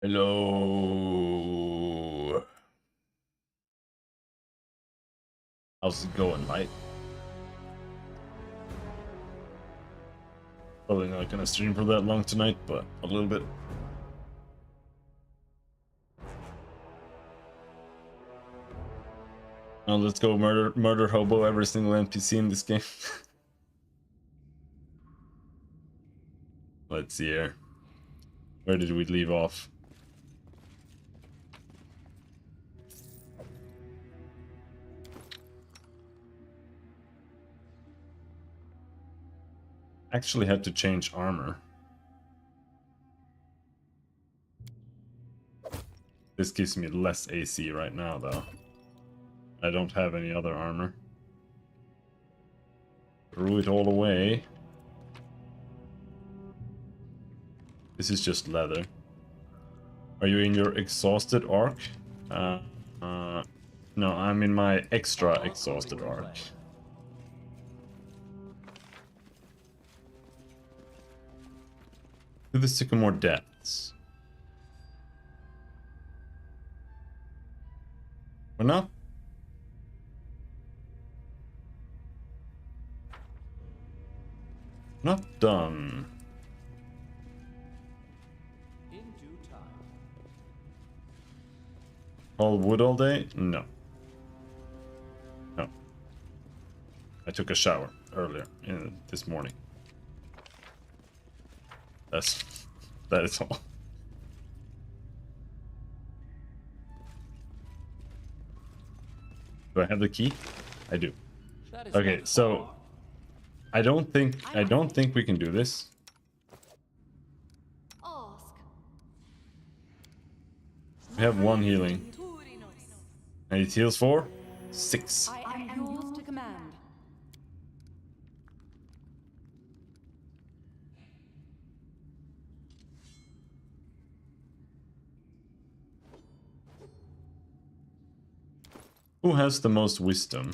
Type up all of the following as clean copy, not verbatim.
Hello. How's it going, mate? Probably not gonna stream for that long tonight, but a little bit. Now let's go murder hobo every single NPC in this game. Let's see here. Where did we leave off? Actually had to change armor. This gives me less AC right now, though. I don't have any other armor. Threw it all away. This is just leather. Are you in your exhausted arc? No, I'm in my extra exhausted arc. To the Sycamore Depths. We're not done. All wood all day? No. No. I took a shower earlier this morning. That is all. Do I have the key? I do. Okay, so I don't think we can do this. We have one healing. And it heals for 6. I am yours to command. Who has the most wisdom?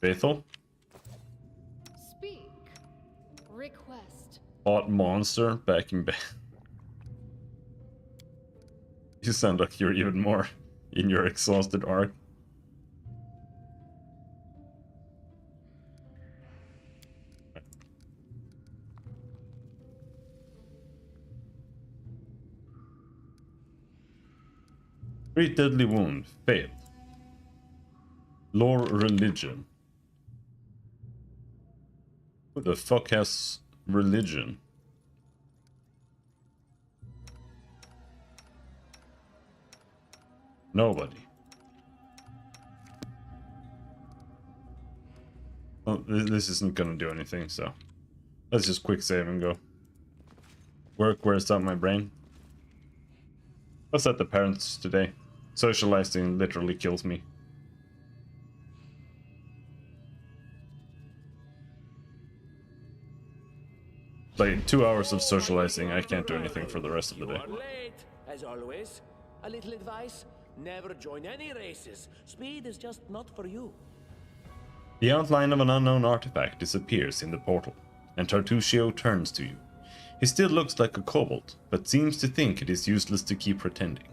Faithful? Speak. Request. Hot monster back in bed. You sound like you're even more in your exhausted arc. Great deadly wound. Failed. Lore religion. Who the fuck has religion? Nobody. Well, this isn't gonna do anything, so let's just quick save and go. Work wears out my brain. I was at the parents today. Socializing literally kills me. Like 2 hours of socializing, I can't do anything for the rest of the day. You are late, as always. A little advice: never join any races. Speed is just not for you. The outline of an unknown artifact disappears in the portal, and Tartusio turns to you. He still looks like a kobold, but seems to think it is useless to keep pretending.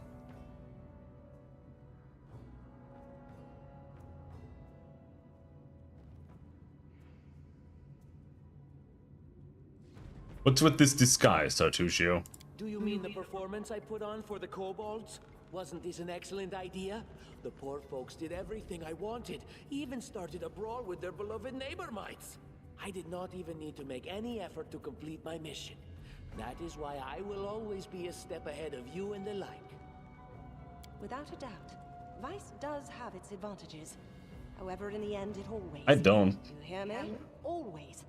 What's with this disguise, Tartusio? Do you mean the performance I put on for the kobolds? Wasn't this an excellent idea? The poor folks did everything I wanted, even started a brawl with their beloved neighbor mites. I did not even need to make any effort to complete my mission. That is why I will always be a step ahead of you and the like. Without a doubt, Vice does have its advantages. However, in the end, it always... I don't. You hear me? Always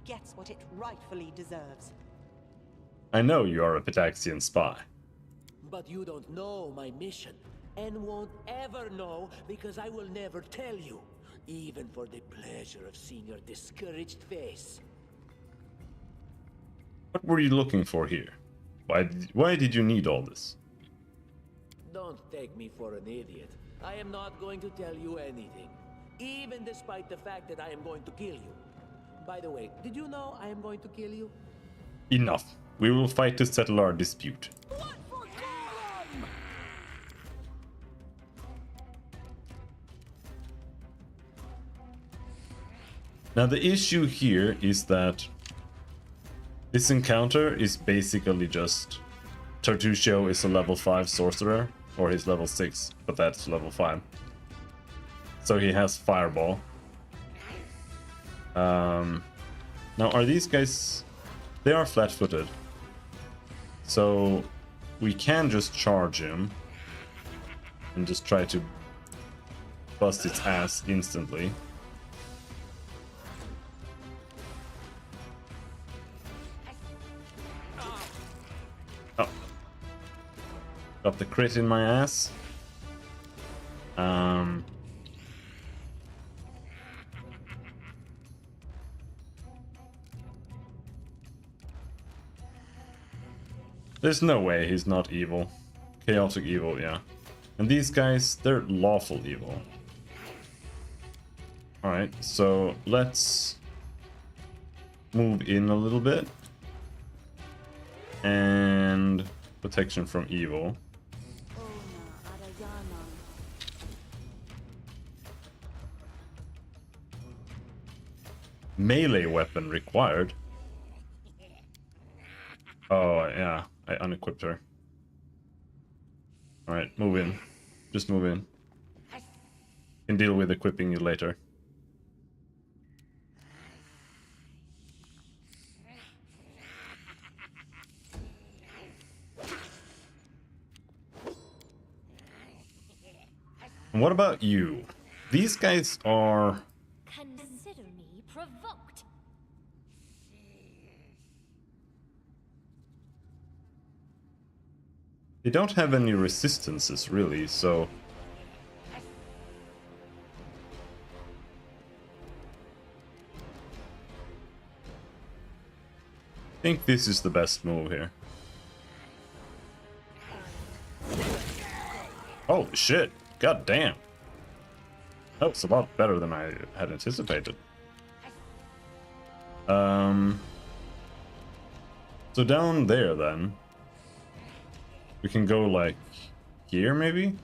gets what it rightfully deserves. I know you are a Pitaxian spy. But you don't know my mission, and won't ever know because I will never tell you, even for the pleasure of seeing your discouraged face. What were you looking for here? Why did you need all this? Don't take me for an idiot. I am not going to tell you anything, even despite the fact that I am going to kill you. By the way, did you know I am going to kill you? Enough. We will fight to settle our dispute. Now the issue here is that this encounter is basically just Tartusio is a level 5 sorcerer, or he's level 6, but that's level 5. So he has Fireball. Now are these guys... They are flat-footed. So we can just charge him and just try to bust its ass instantly. Oh. Got the crit in my ass. There's no way he's not evil. Chaotic evil, yeah. And these guys, they're lawful evil. Alright, so let's move in a little bit. And protection from evil. Melee weapon required. Oh, yeah. I unequipped her. Alright, move in. Just move in. Can deal with equipping you later. And what about you? These guys are... Consider me provoked. They don't have any resistances, really, so... I think this is the best move here. Holy shit! God damn! That was a lot better than I had anticipated. So down there, then... We can go, like, here, maybe?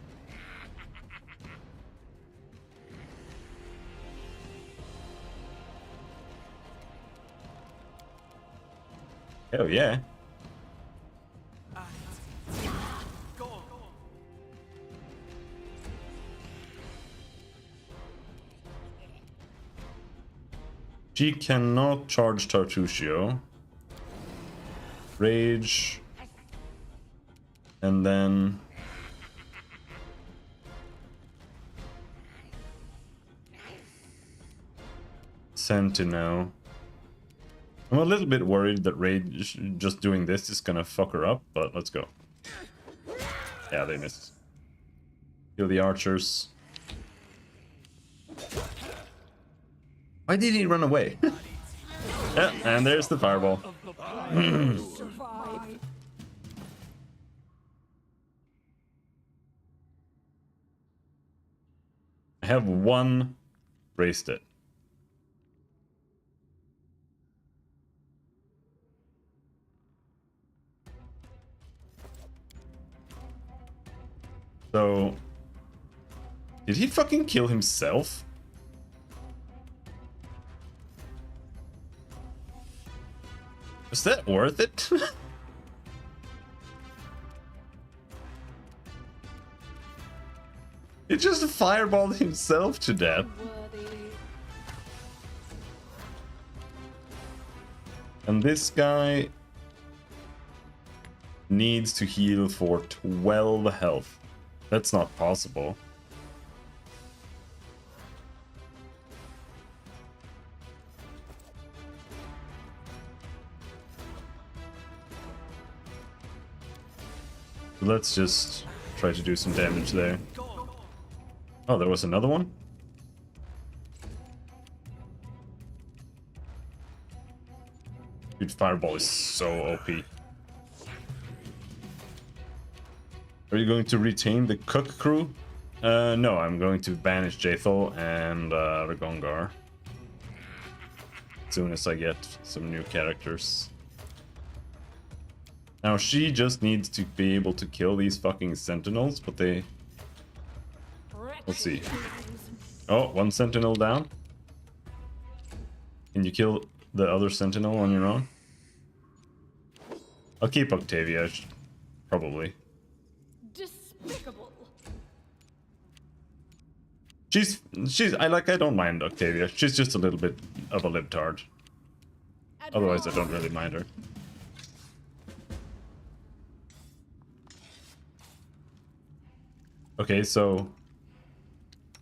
Hell yeah. She cannot charge Tartusio. Rage... And then... Sentinel. I'm a little bit worried that Rage just doing this is gonna fuck her up, but let's go. Yeah, they missed. Kill the archers. Why did he run away? Yeah, and there's the fireball. I have one bracelet. So, did he fucking kill himself? Was that worth it? He just fireballed himself to death. And this guy needs to heal for 12 health. That's not possible. Let's just try to do some damage there. Oh, there was another one? Dude, Fireball is so OP. Are you going to retain the Cook crew? No, I'm going to banish Jaethal and Ragongar. As soon as I get some new characters. Now she just needs to be able to kill these fucking sentinels, but they... Let's see. Oh, one sentinel down. Can you kill the other sentinel on your own? I'll keep Octavia, probably. Despicable. I don't mind Octavia. She's just a little bit of a libtard. Otherwise, I don't really mind her. Okay, so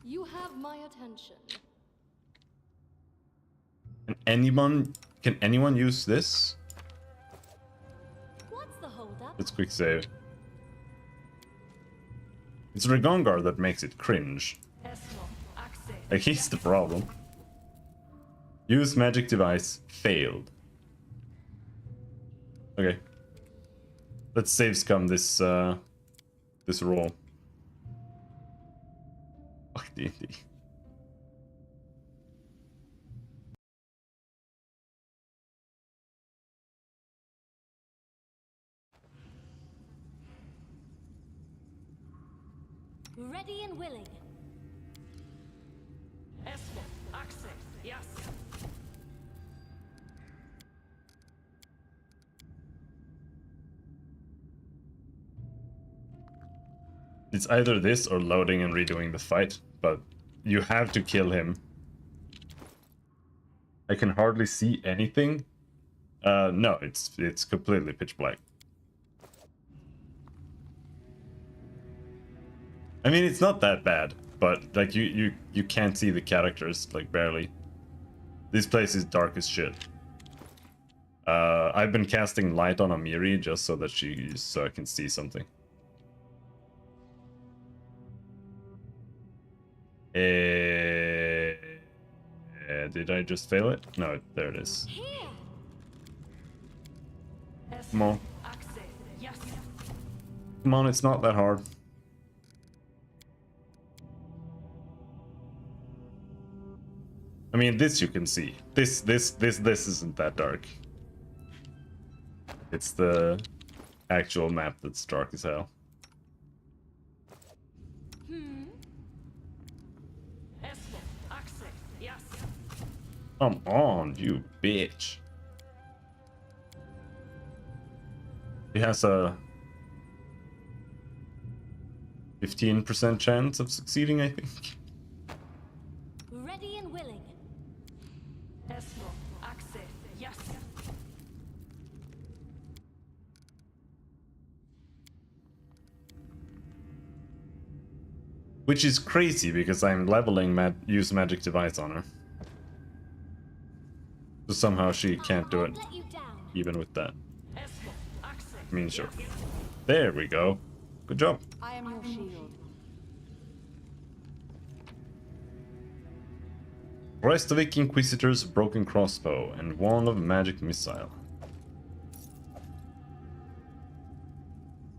You have my attention. can anyone use this? What's the holdup? Let's quick save. It's Regongar that makes it cringe. Like, he's the problem. Use magic device failed. Okay. Let's save scum this this roll. Fuck D&D. Ready and willing. Yes. It's either this or loading and redoing the fight, but you have to kill him. I can hardly see anything. No, it's completely pitch black. I mean, it's not that bad, but like you can't see the characters, like, barely. This place is dark as shit. I've been casting light on Amiri just so that so I can see something. Did I just fail it? No, there it is. Here. Come on. Come on, it's not that hard. I mean, this you can see. This isn't that dark. It's the actual map that's dark as hell. Come on, you bitch. He has a 15% chance of succeeding, I think. Ready and willing. Yes. Which is crazy because I'm leveling use magic device on her. So somehow she can't do it, Let you down. even with that. I mean, sure. There we go. Good job. I am your shield. Restavik Inquisitor's broken crossbow and wand of magic missile.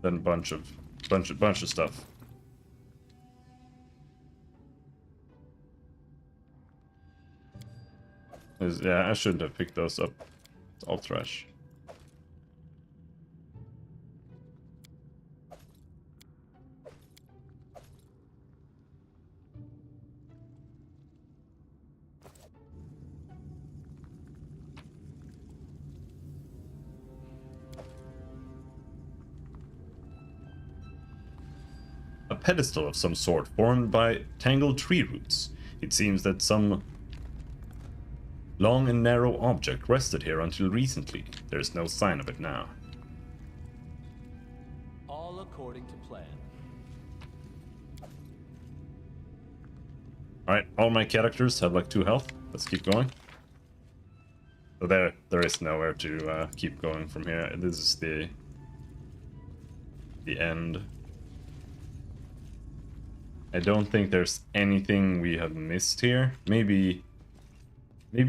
Then a bunch of stuff. Yeah, I shouldn't have picked those up. It's all trash. A pedestal of some sort formed by tangled tree roots. It seems that some long and narrow object rested here until recently. There's no sign of it now. All according to plan. Alright, all my characters have like 2 health. Let's keep going. So there is nowhere to keep going from here. This is the end. I don't think there's anything we have missed here. Maybe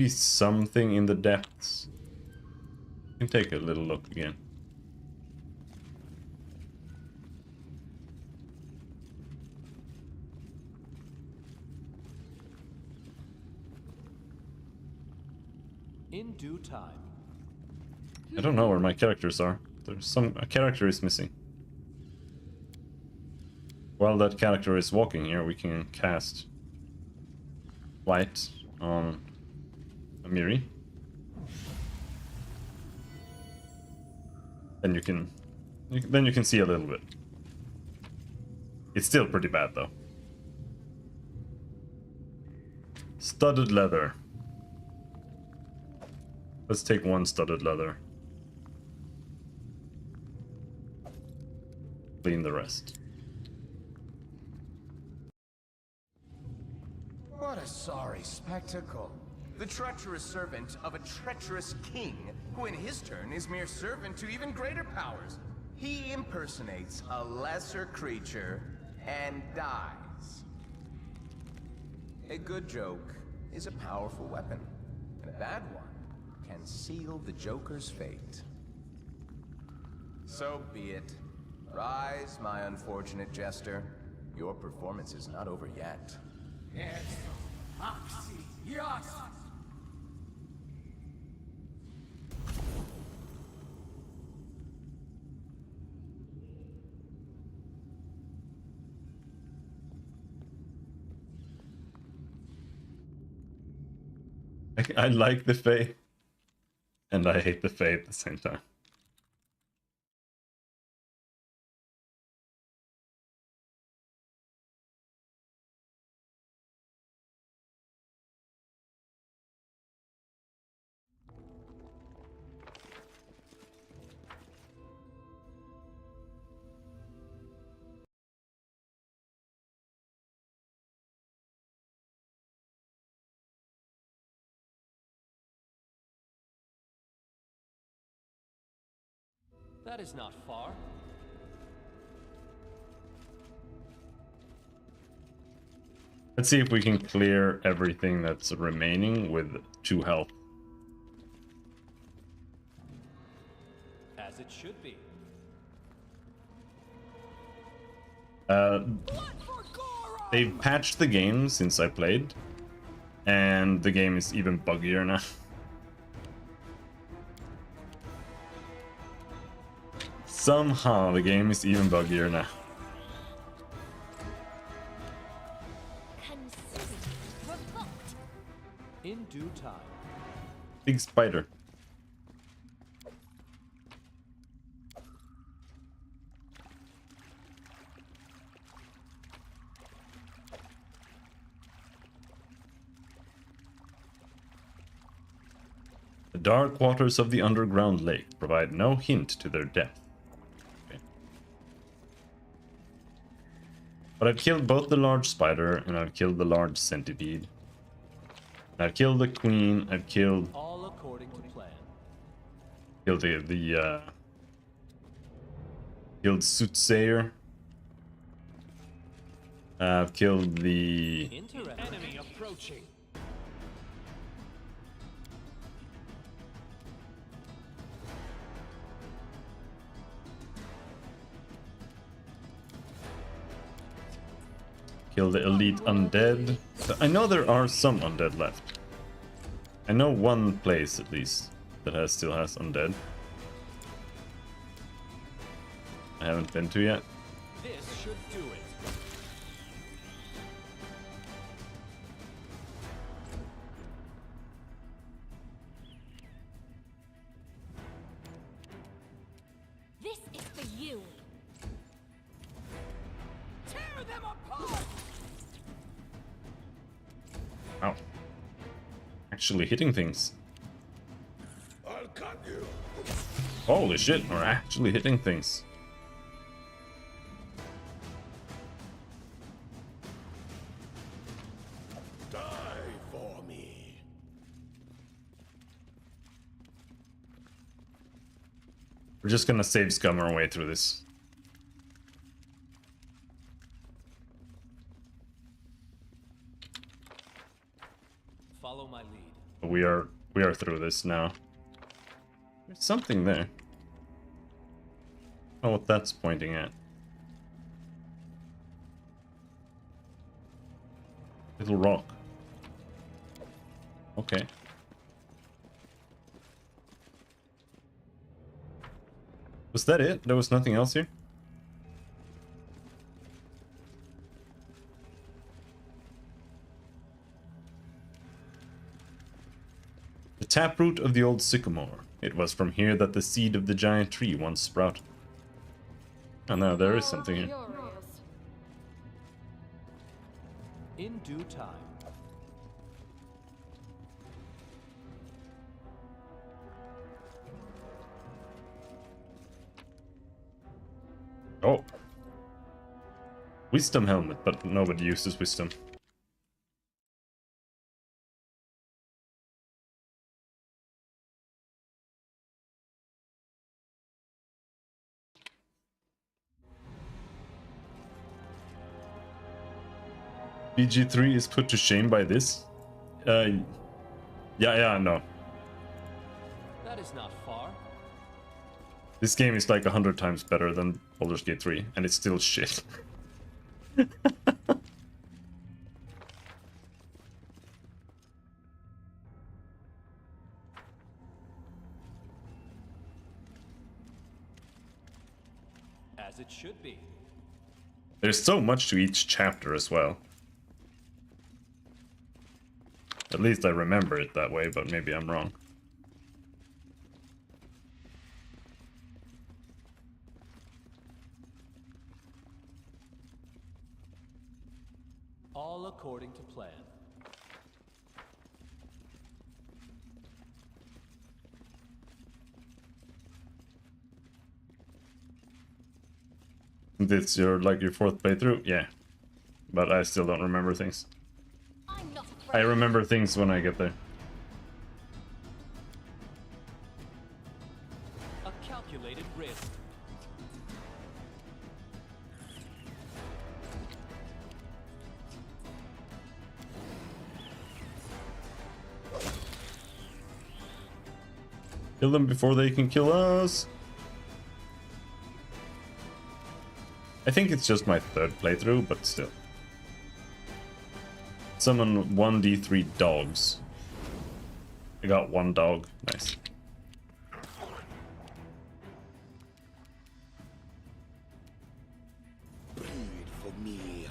something in the depths. You can take a little look again. In due time. I don't know where my characters are. There's a character is missing. While that character is walking here, we can cast Light on Amiri. Then you can see a little bit. It's still pretty bad though. Studded leather. Let's take one studded leather. Clean the rest. What a sorry spectacle. The treacherous servant of a treacherous king, who in his turn is mere servant to even greater powers. He impersonates a lesser creature and dies. A good joke is a powerful weapon, and a bad one can seal the Joker's fate. So be it. Rise, my unfortunate jester. Your performance is not over yet. Yes. Oxy. Yes. I like the Fae, and I hate the Fae at the same time. That is not far. Let's see if we can clear everything that's remaining with 2 health. As it should be. They've patched the game since I played, and the game is even buggier now. Somehow the game is even buggier now. Revoked. In due time. Big spider. The dark waters of the underground lake provide no hint to their depth. Okay. But I've killed both the large spider and I've killed the large centipede. And I've killed the queen. I've killed All according to plan. killed Soothsayer. I've killed the Interesting. Enemy approaching. Kill the elite undead. I know there are some undead left. I know one place at least that still has undead. I haven't been to yet. This should do it. This is for you. Tear them apart. Ow. Actually hitting things. I'll cut you. Holy shit, we're actually hitting things. Die for me. We're just gonna save scum our way through this. Follow my lead. We are through this now. There's something there. Oh, what that's pointing at. Little rock. Okay. Was that it? There was nothing else here? The taproot of the old sycamore. It was from here that the seed of the giant tree once sprouted. Oh no, there is something here. Curious. In due time. Oh. Wisdom helmet, but nobody uses wisdom. BG3 is put to shame by this? Yeah, no. That is not far. This game is like 100 times better than Baldur's Gate 3, and it's still shit. As it should be. There's so much to each chapter as well. At least I remember it that way, but maybe I'm wrong. All according to plan. This your your fourth playthrough? Yeah. But I still don't remember things. I'm not I afraid. remember things when I get there. A calculated risk. Kill them before they can kill us. I think it's just my third playthrough, but still. Summon 1d3 dogs. I got one dog. Nice. Bleed for me.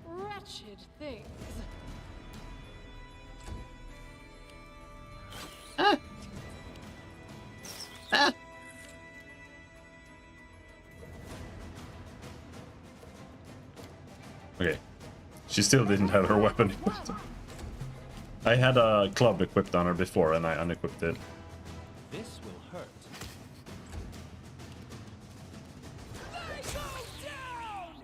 Wretched things. Okay. She still didn't have her weapon equipped. I had a club equipped on her before and I unequipped it. This will hurt. They go down!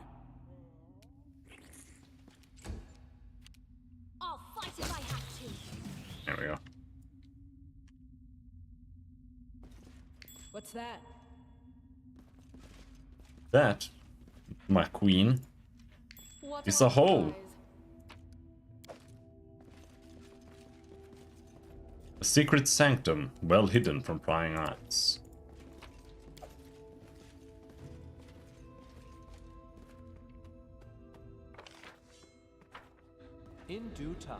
I'll fight if I have to. There we go. What's that? That, my queen, What is am a I hole. surprised? A secret sanctum, well hidden from prying eyes. In due time.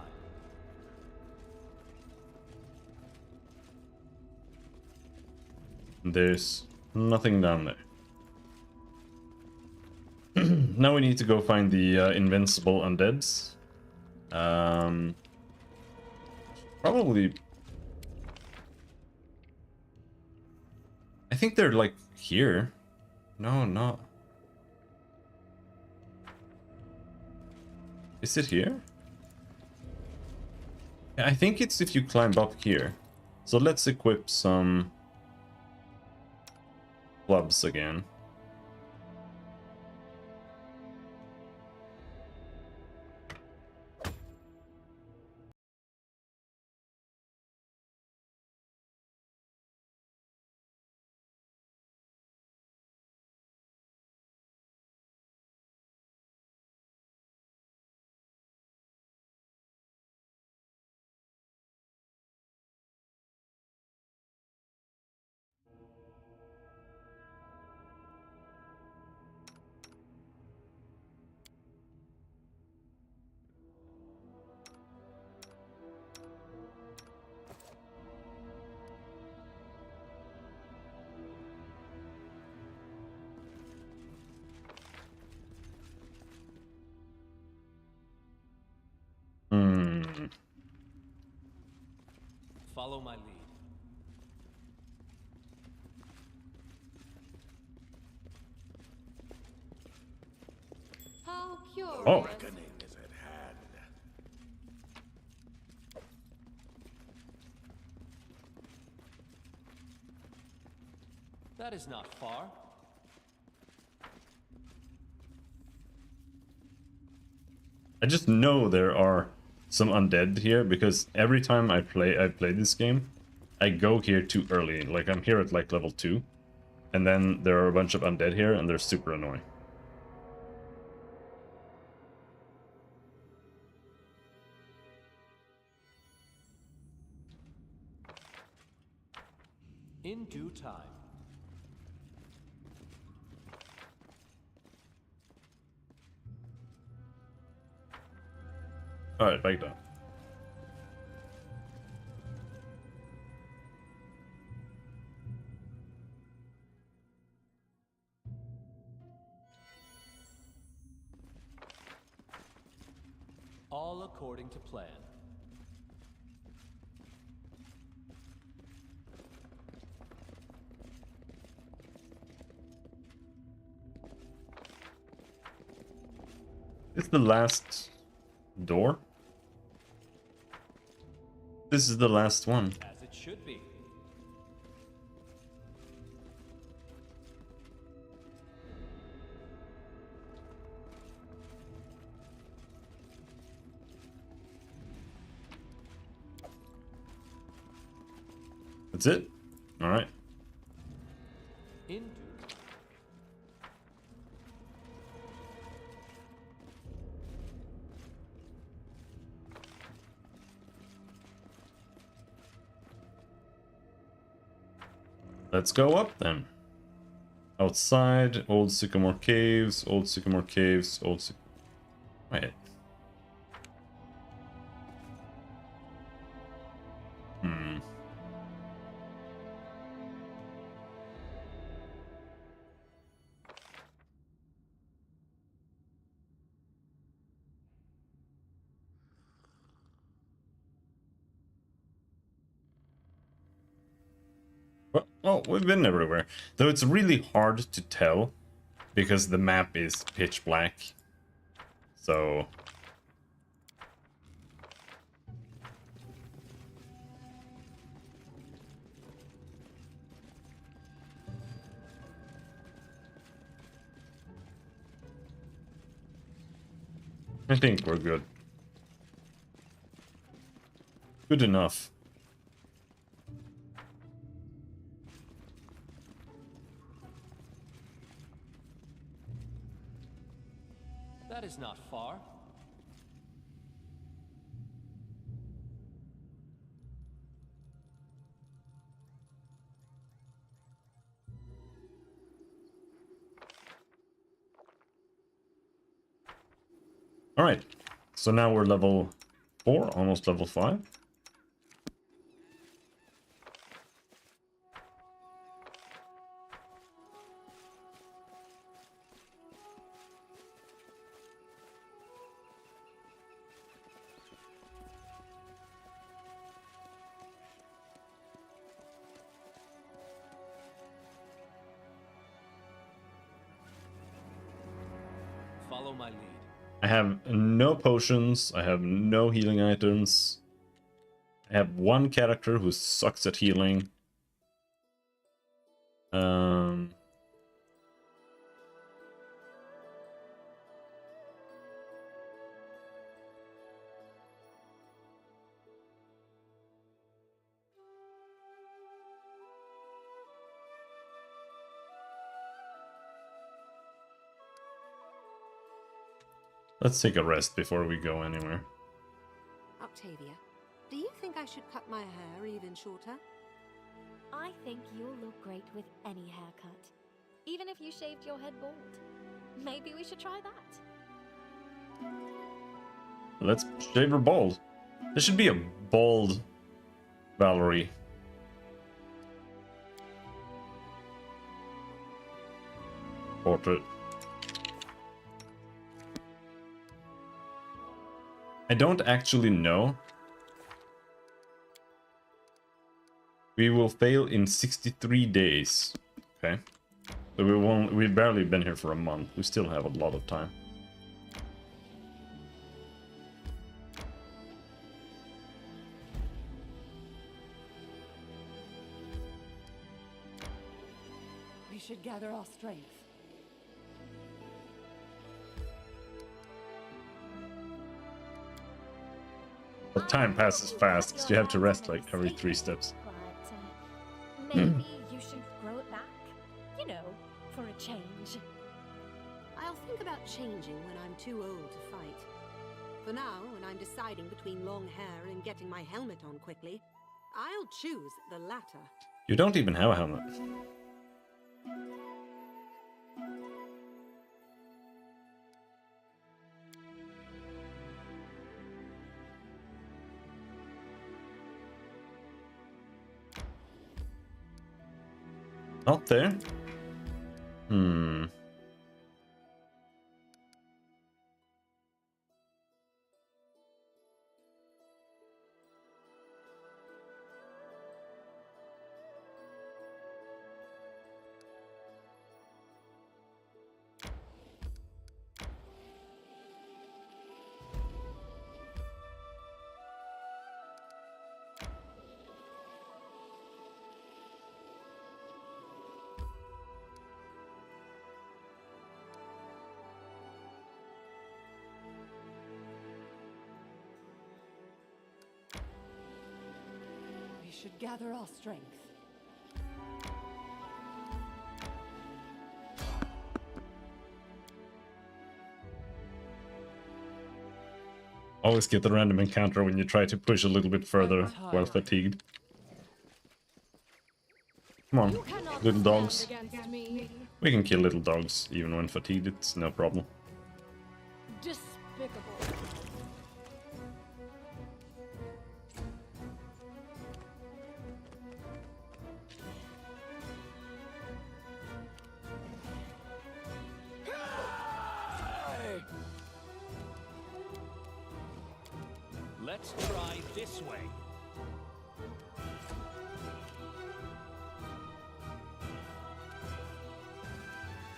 There's nothing down there. Now we need to go find the invincible undeads. Probably... I think they're like here. No, not. Is it here? Yeah, I think it's if you climb up here. So let's equip some clubs again. Follow my lead. How curious. Oh. Reckoning is at hand. That is not far. I just know there are some undead here because every time I play this game, I go here too early. Like I'm here at like level 2, and then there are a bunch of undead here, and they're super annoying. In due time. All right, back down. All according to plan. Is the last door? This is the last one. As it should be. That's it? All right. In due. Let's go up then. Outside, old sycamore caves, old sycamore caves, old sycamore... Wait. Well, oh, we've been everywhere. Though it's really hard to tell because the map is pitch black. So... I think we're good. Good enough. That is not far. All right. So now we're level 4, almost level 5. Follow my lead. I have no potions, I have no healing items. I have one character who sucks at healing. Let's take a rest before we go anywhere. Octavia, do you think I should cut my hair even shorter? I think you'll look great with any haircut. Even if you shaved your head bald. Maybe we should try that. Let's shave her bald. There should be a bald Valerie. Portrait. I don't actually know We will fail in 63 days. Okay. So we've barely been here for a month. We still have a lot of time. We should gather our strength. But time passes fast because you have to rest like every 3 steps. But maybe you should grow it back. You know, for a change. I'll think about changing when I'm too old to fight. For now, when I'm deciding between long hair and getting my helmet on quickly, I'll choose the latter. You don't even have a helmet. Not there? Hmm. We should gather our strength. Always get the random encounter when you try to push a little bit further while fatigued. Come on, little dogs. We can kill little dogs even when fatigued, it's no problem. Despicable. Let's try this way.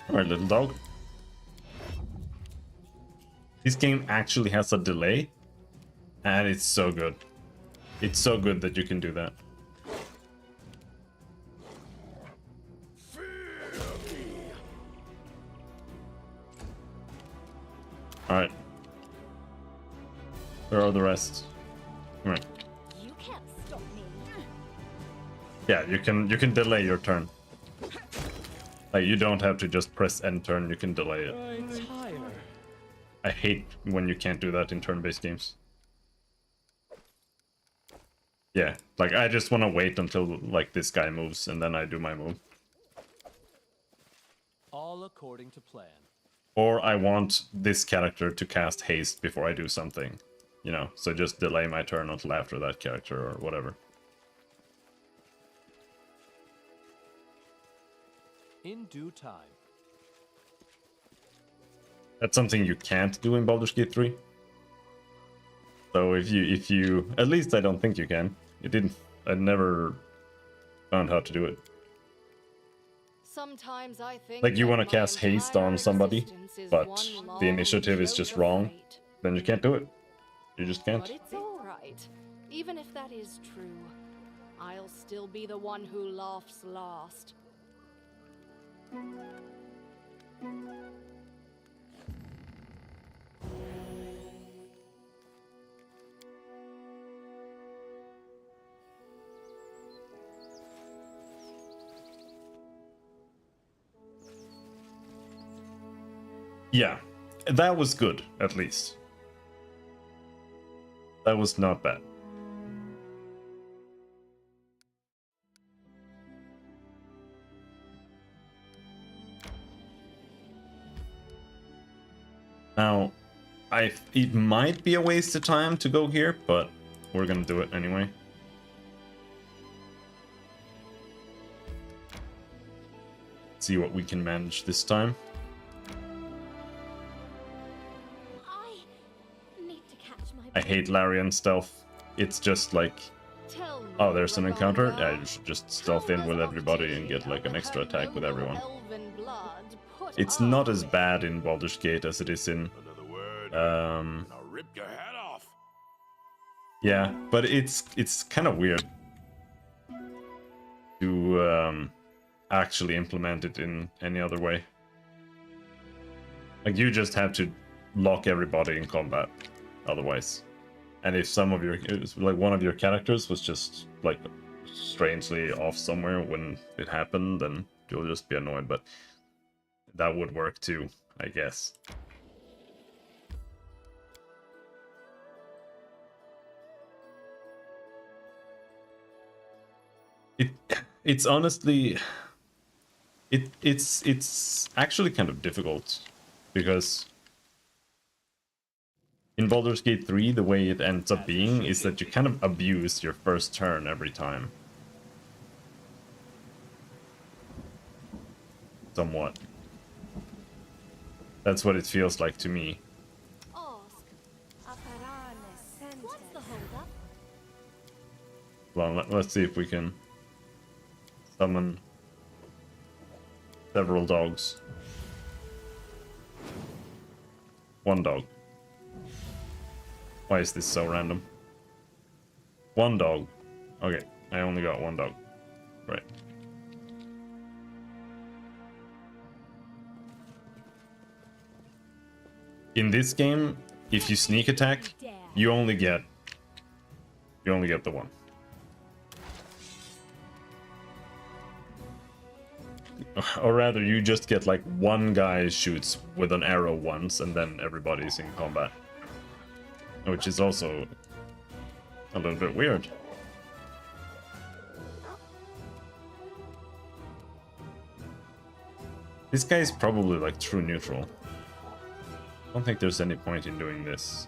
Alright, little dog. This game actually has a delay, and it's so good. It's so good that you can do that. Alright. Where are the rest? Come here. You can't stop me. Yeah, you can delay your turn. Like, you don't have to just press end turn, you can delay it. I hate when you can't do that in turn-based games. Yeah, like, I just want to wait until, like, this guy moves, and then I do my move. All according to plan. Or I want this character to cast haste before I do something. You know, so just delay my turn until after that character, or whatever. In due time. That's something you can't do in Baldur's Gate 3. So if you, at least I don't think you can. I never found how to do it. Sometimes I think Like, you want to my cast haste on entire somebody, existence is but one the long initiative is joke just of wrong, fate. then you can't do it. You just can't. But it's alright. Even if that is true, I'll still be the one who laughs last. Yeah, that was good, at least. That was not bad. Now, it might be a waste of time to go here, but we're gonna do it anyway. See what we can manage this time. I need to catch my I hate Larian stealth. It's just like Tell me, Oh, there's an encounter? Ragonda, Yeah, you should just stealth in with everybody and get like an extra attack with everyone. It's not as bad in Baldur's Gate as it is in... Another word, Um, and I'll rip your head off. yeah, but it's kind of weird to actually implement it in any other way. Like, you just have to lock everybody in combat otherwise. And if some of your, like one of your characters was just like strangely off somewhere when it happened, then you'll just be annoyed, but that would work too, I guess. It's honestly, it's actually kind of difficult, because in Baldur's Gate 3, the way it ends up being is that you kind of abuse your first turn every time. Somewhat. That's what it feels like to me. What's the holdup? Well, let's see if we can summon several dogs. One dog. Why is this so random? One dog. Okay, I only got one dog. Right. In this game, if you sneak attack, you only get the one. Or rather, you just get like one guy shoots with an arrow once, and then everybody's in combat. Which is also a little bit weird. This guy is probably like true neutral. I don't think there's any point in doing this.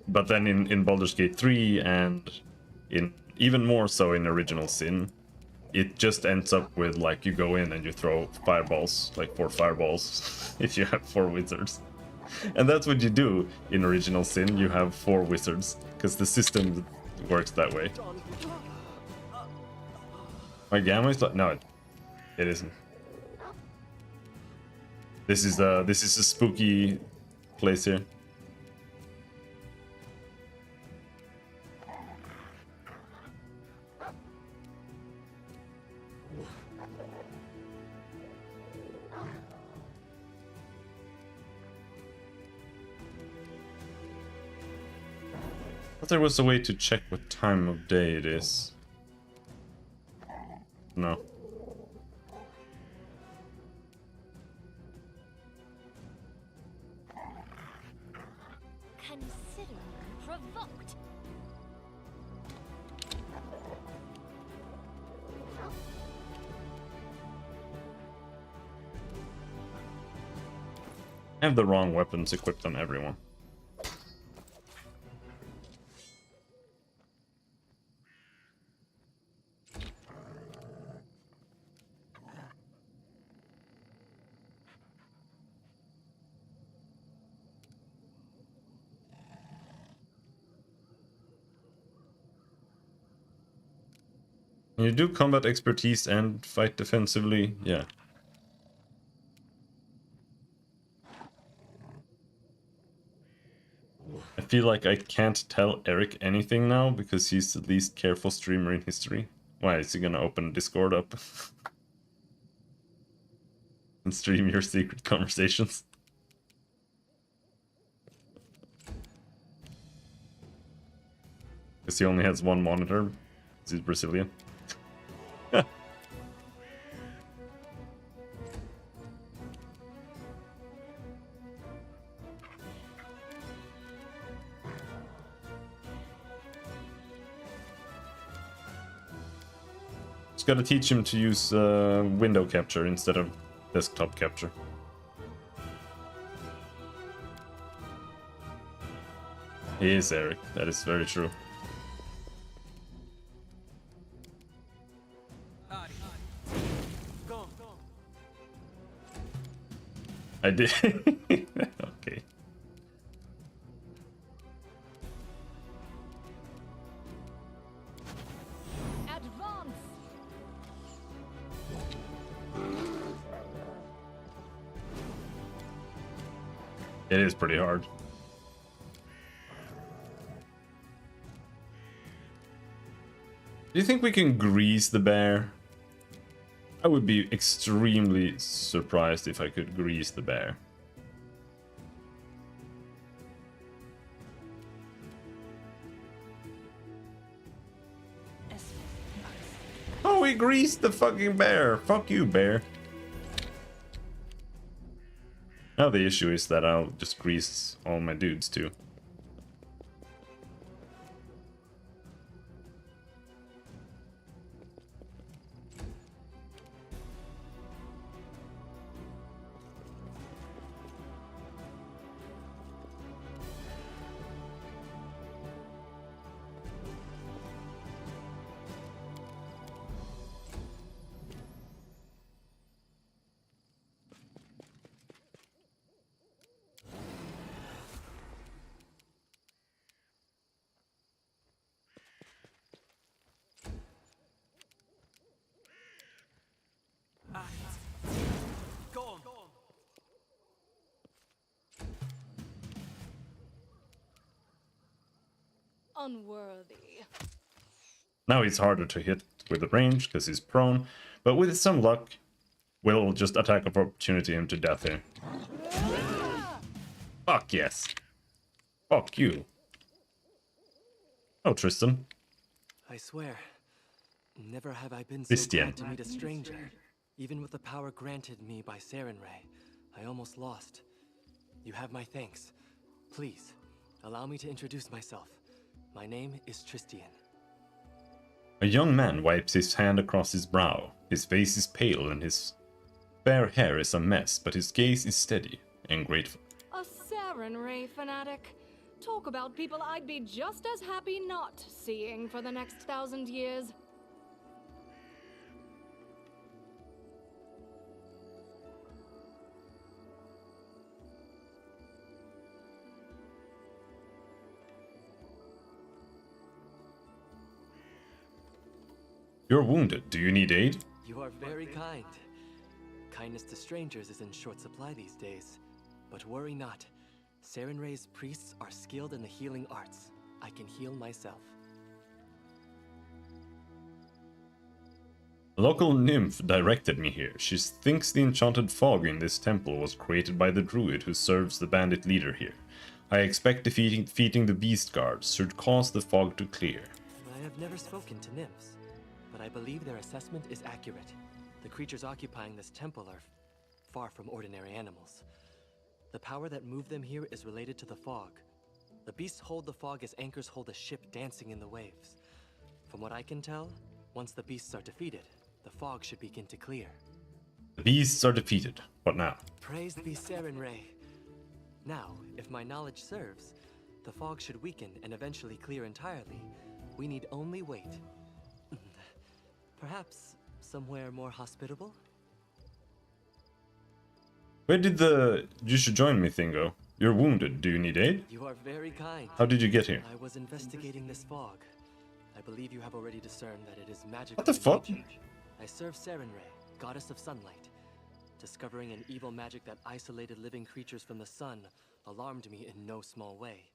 But then in Baldur's Gate 3 and in even more so in Original Sin, it just ends up with like you go in and you throw fireballs, like 4 fireballs, if you have 4 wizards. And that's what you do in Original Sin, you have 4 wizards, because the system works that way. My gamma is like, no, it isn't. This is a spooky place here. I thought there was a way to check what time of day it is. No. Consider me provoked. I have the wrong weapons equipped on everyone. You do combat expertise and fight defensively, yeah. I feel like I can't tell Eric anything now because he's the least careful streamer in history. Why, is he gonna open Discord up and stream your secret conversations? Because he only has one monitor. He's Brazilian. Just gotta teach him to use window capture instead of desktop capture. He is Eric, that is very true. I did. Okay. Advance! It is pretty hard. Do you think we can grease the bear? I would be extremely surprised if I could grease the bear. Oh, we greased the fucking bear. Fuck you, bear. Now the issue is that I'll just grease all my dudes too. Go on. Unworthy. Now he's harder to hit with the range because he's prone, but with some luck, we'll just attack of opportunity him to death here. Fuck yes. Fuck you. Oh, Tristan. I swear, never have I been so Christian. glad to meet a stranger. Even with the power granted me by Sarenrae, I almost lost. You have my thanks. Please, allow me to introduce myself. My name is Tristian. A young man wipes his hand across his brow. His face is pale and his fair hair is a mess, but his gaze is steady and grateful. A Sarenrae fanatic. Talk about people I'd be just as happy not seeing for the next 1,000 years. You're wounded. Do you need aid? You are very kind. Kindness to strangers is in short supply these days. But worry not. Sarenrae's priests are skilled in the healing arts. I can heal myself. A local nymph directed me here. She thinks the enchanted fog in this temple was created by the druid who serves the bandit leader here. I expect defeating the beast guards should cause the fog to clear. I have never spoken to nymphs, but I believe their assessment is accurate. The creatures occupying this temple are far from ordinary animals. The power that moved them here is related to the fog. The beasts hold the fog as anchors hold a ship dancing in the waves. From what I can tell, once the beasts are defeated, the fog should begin to clear. The beasts are defeated. What now? Praised be Sarenrae. Now, if my knowledge serves, the fog should weaken and eventually clear entirely. We need only wait. Perhaps somewhere more hospitable? Where did the "you should join me" thing go? You're wounded. Do you need aid? You are very kind. How did you get here? I was investigating this fog. I believe you have already discerned that it is magical. What the in fuck? nature. I serve Sarenrae, goddess of sunlight. Discovering an evil magic that isolated living creatures from the sun alarmed me in no small way.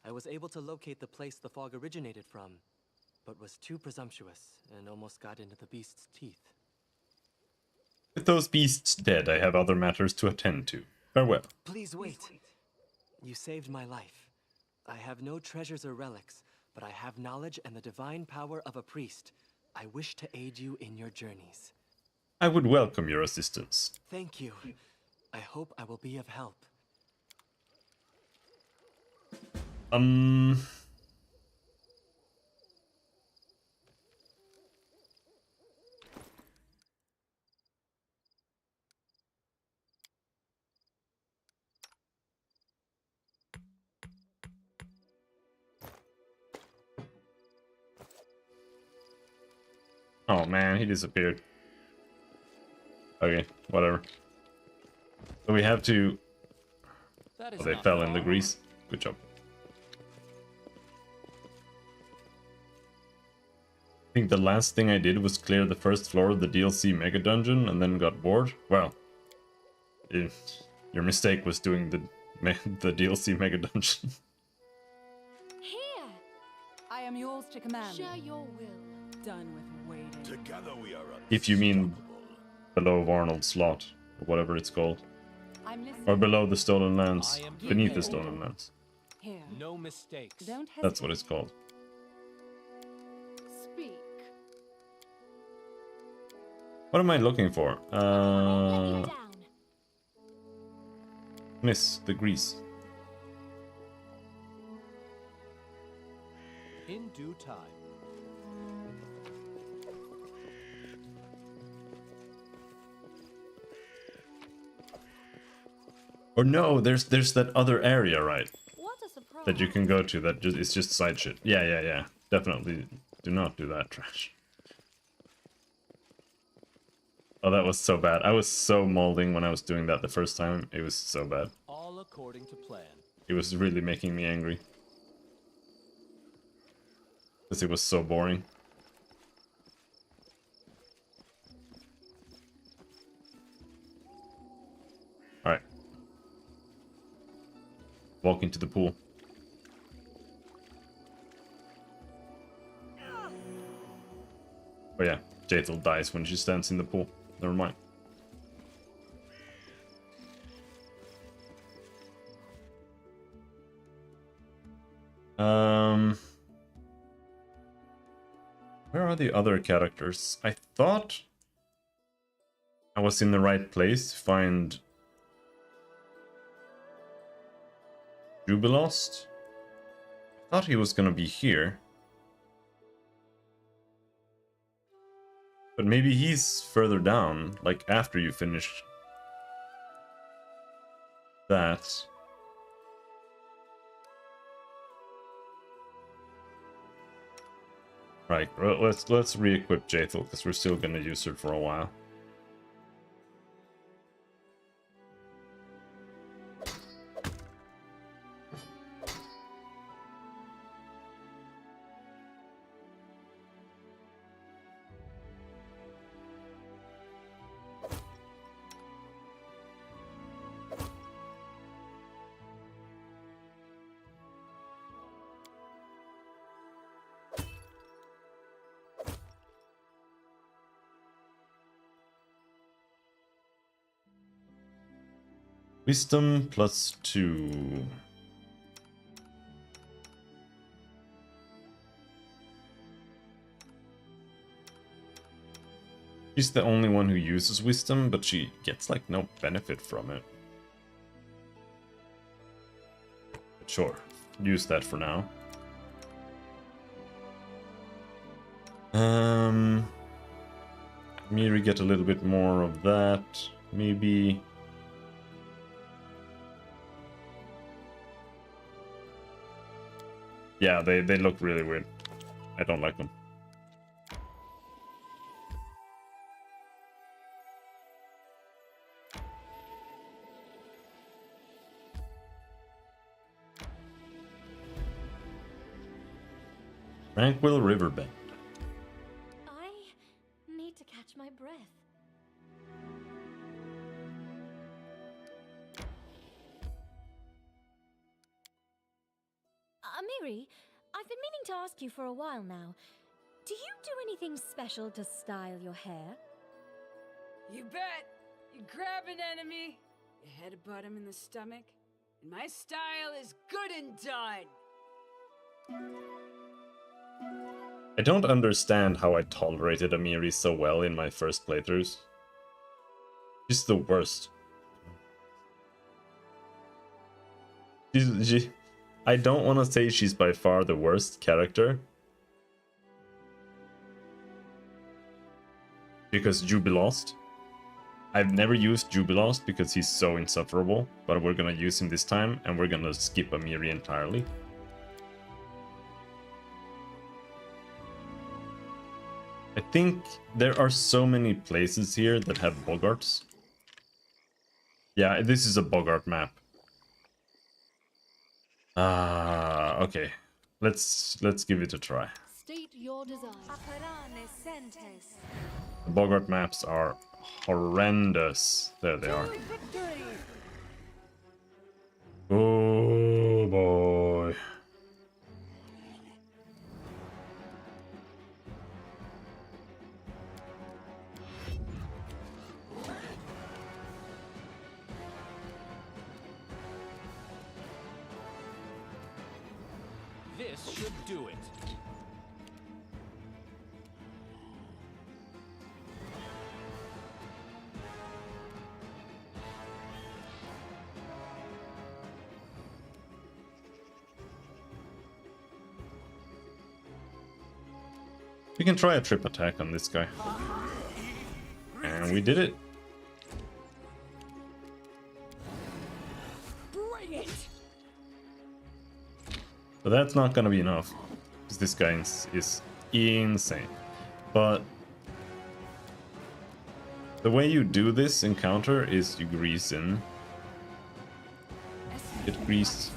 I was able to locate the place the fog originated from, but was too presumptuous and almost got into the beast's teeth. With those beasts dead, I have other matters to attend to. Farewell. Please wait. You saved my life. I have no treasures or relics, but I have knowledge and the divine power of a priest. I wish to aid you in your journeys. I would welcome your assistance. Thank you. I hope I will be of help. Oh man, he disappeared. Okay, whatever. So we have to... That is Oh, they not fell in the far. grease. Good job. I think the last thing I did was clear the first floor of the DLC Mega Dungeon and then got bored. Well, your mistake was doing the DLC Mega Dungeon. Here! I am yours to command. Share your will. Done with waiting. Together we are If you mean unstoppable. below Arnold's slot, or whatever it's called. I'm listening. Or below the Stolen Lands. I am Beneath the here. Stolen Lands. Here. No mistakes. Don't hesitate. That's what it's called. Speak. What am I looking for? Let you down. Miss the grease. In due time. Or no, there's that other area, right? What a surprise. That you can go to that it's just side shit. Yeah. Definitely do not do that trash. Oh, that was so bad. I was so molding when I was doing that the first time. It was so bad. All according to plan. It was really making me angry. Because it was so boring. Alright. Walk into the pool. Oh yeah, Jaethel dies when she stands in the pool. Never mind. Where are the other characters? I thought I was in the right place to find Jubilost. I thought he was gonna be here. But maybe he's further down, like after you finish that. Right, well, let's re-equip Jaethel, because we're still gonna use her for a while. Wisdom +2. She's the only one who uses wisdom, but she gets like no benefit from it. But sure, use that for now. Miri get a little bit more of that, maybe. Yeah, they look really weird. I don't like them. Tranquil Riverbend. I need to catch my breath. Amiri, I've been meaning to ask you for a while now. Do you do anything special to style your hair? You bet! You grab an enemy, you headbutt him in the stomach, and my style is good and done! I don't understand how I tolerated Amiri so well in my first playthroughs. She's the worst. I don't want to say she's by far the worst character. Because Jubilost. I've never used Jubilost because he's so insufferable, but we're gonna use him this time and we're gonna skip Amiri entirely. I think there are so many places here that have Bogarts. Yeah, this is a Bogart map. Okay. Let's give it a try. State your desire. The Bogart maps are horrendous. There they are. Oh boy. This should do it. We can try a trip attack on this guy. And we did it. Bring it! But that's not gonna be enough. Because this guy is insane. But the way you do this encounter is you grease in. Get greased.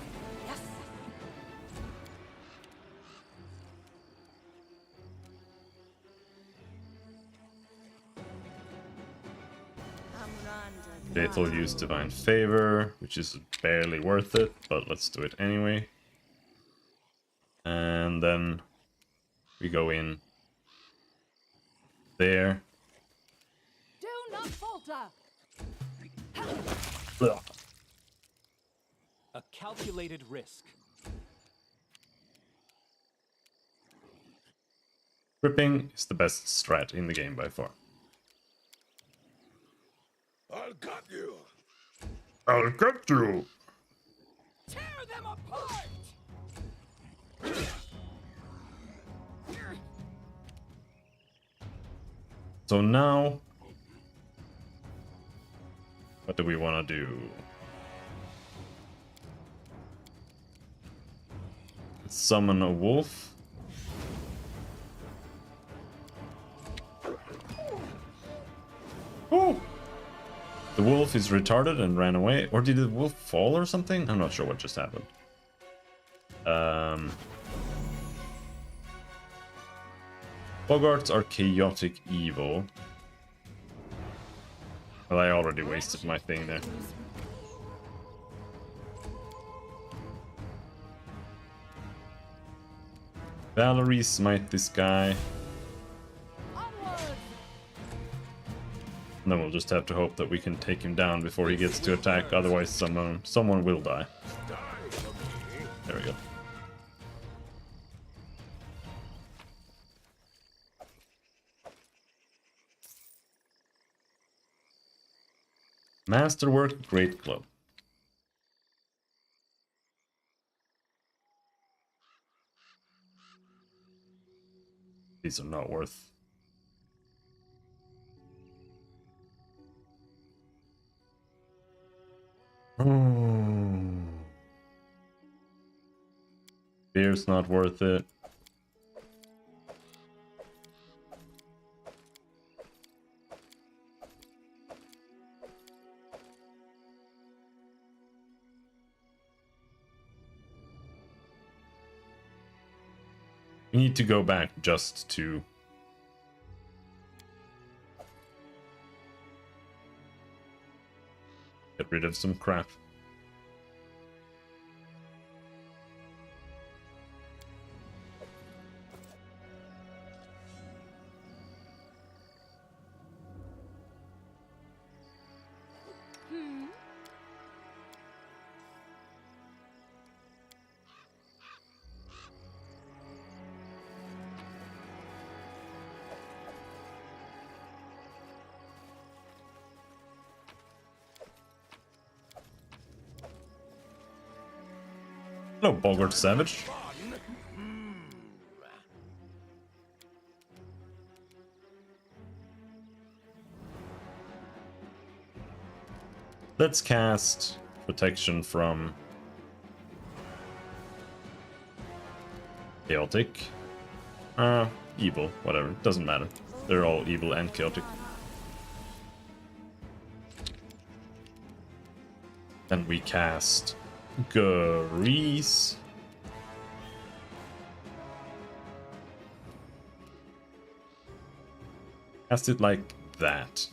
Faithful use Divine Favor, which is barely worth it, but let's do it anyway. And then we go in there. Do not falter. Ugh. A calculated risk. Gripping is the best strat in the game by far. I'll cut you. I'll cut you! Tear them apart! So now, what do we want to do? Let's summon a wolf. Oh! The wolf is retarded and ran away. Or did the wolf fall or something? I'm not sure what just happened. Bogarts are chaotic evil. Well, I already wasted my thing there. Valerie, smite this guy. And then we'll just have to hope that we can take him down before he gets to attack, otherwise someone will die. There we go. Masterwork, Great Club. These are not worth. Beer's not worth it. We need to go back just to get rid of some crap. Hello, Bogart Savage. Let's cast protection from chaotic. Evil, whatever. Doesn't matter. They're all evil and chaotic. Then we cast Grease. Cast it like that.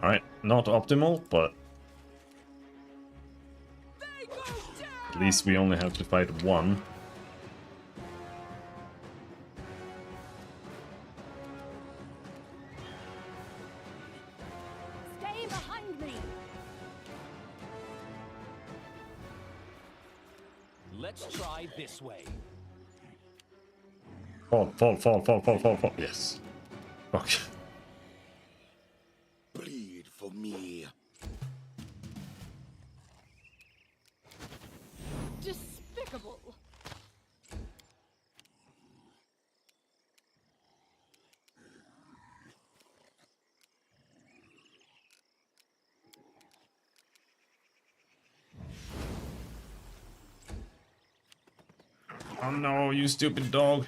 Alright, not optimal, but at least we only have to fight one. Stay behind me. Let's try this way. Fall, fall, fall, fall, fall, fall, fall. Yes. Fuck. Bleed for me. Despicable. Oh no, you stupid dog.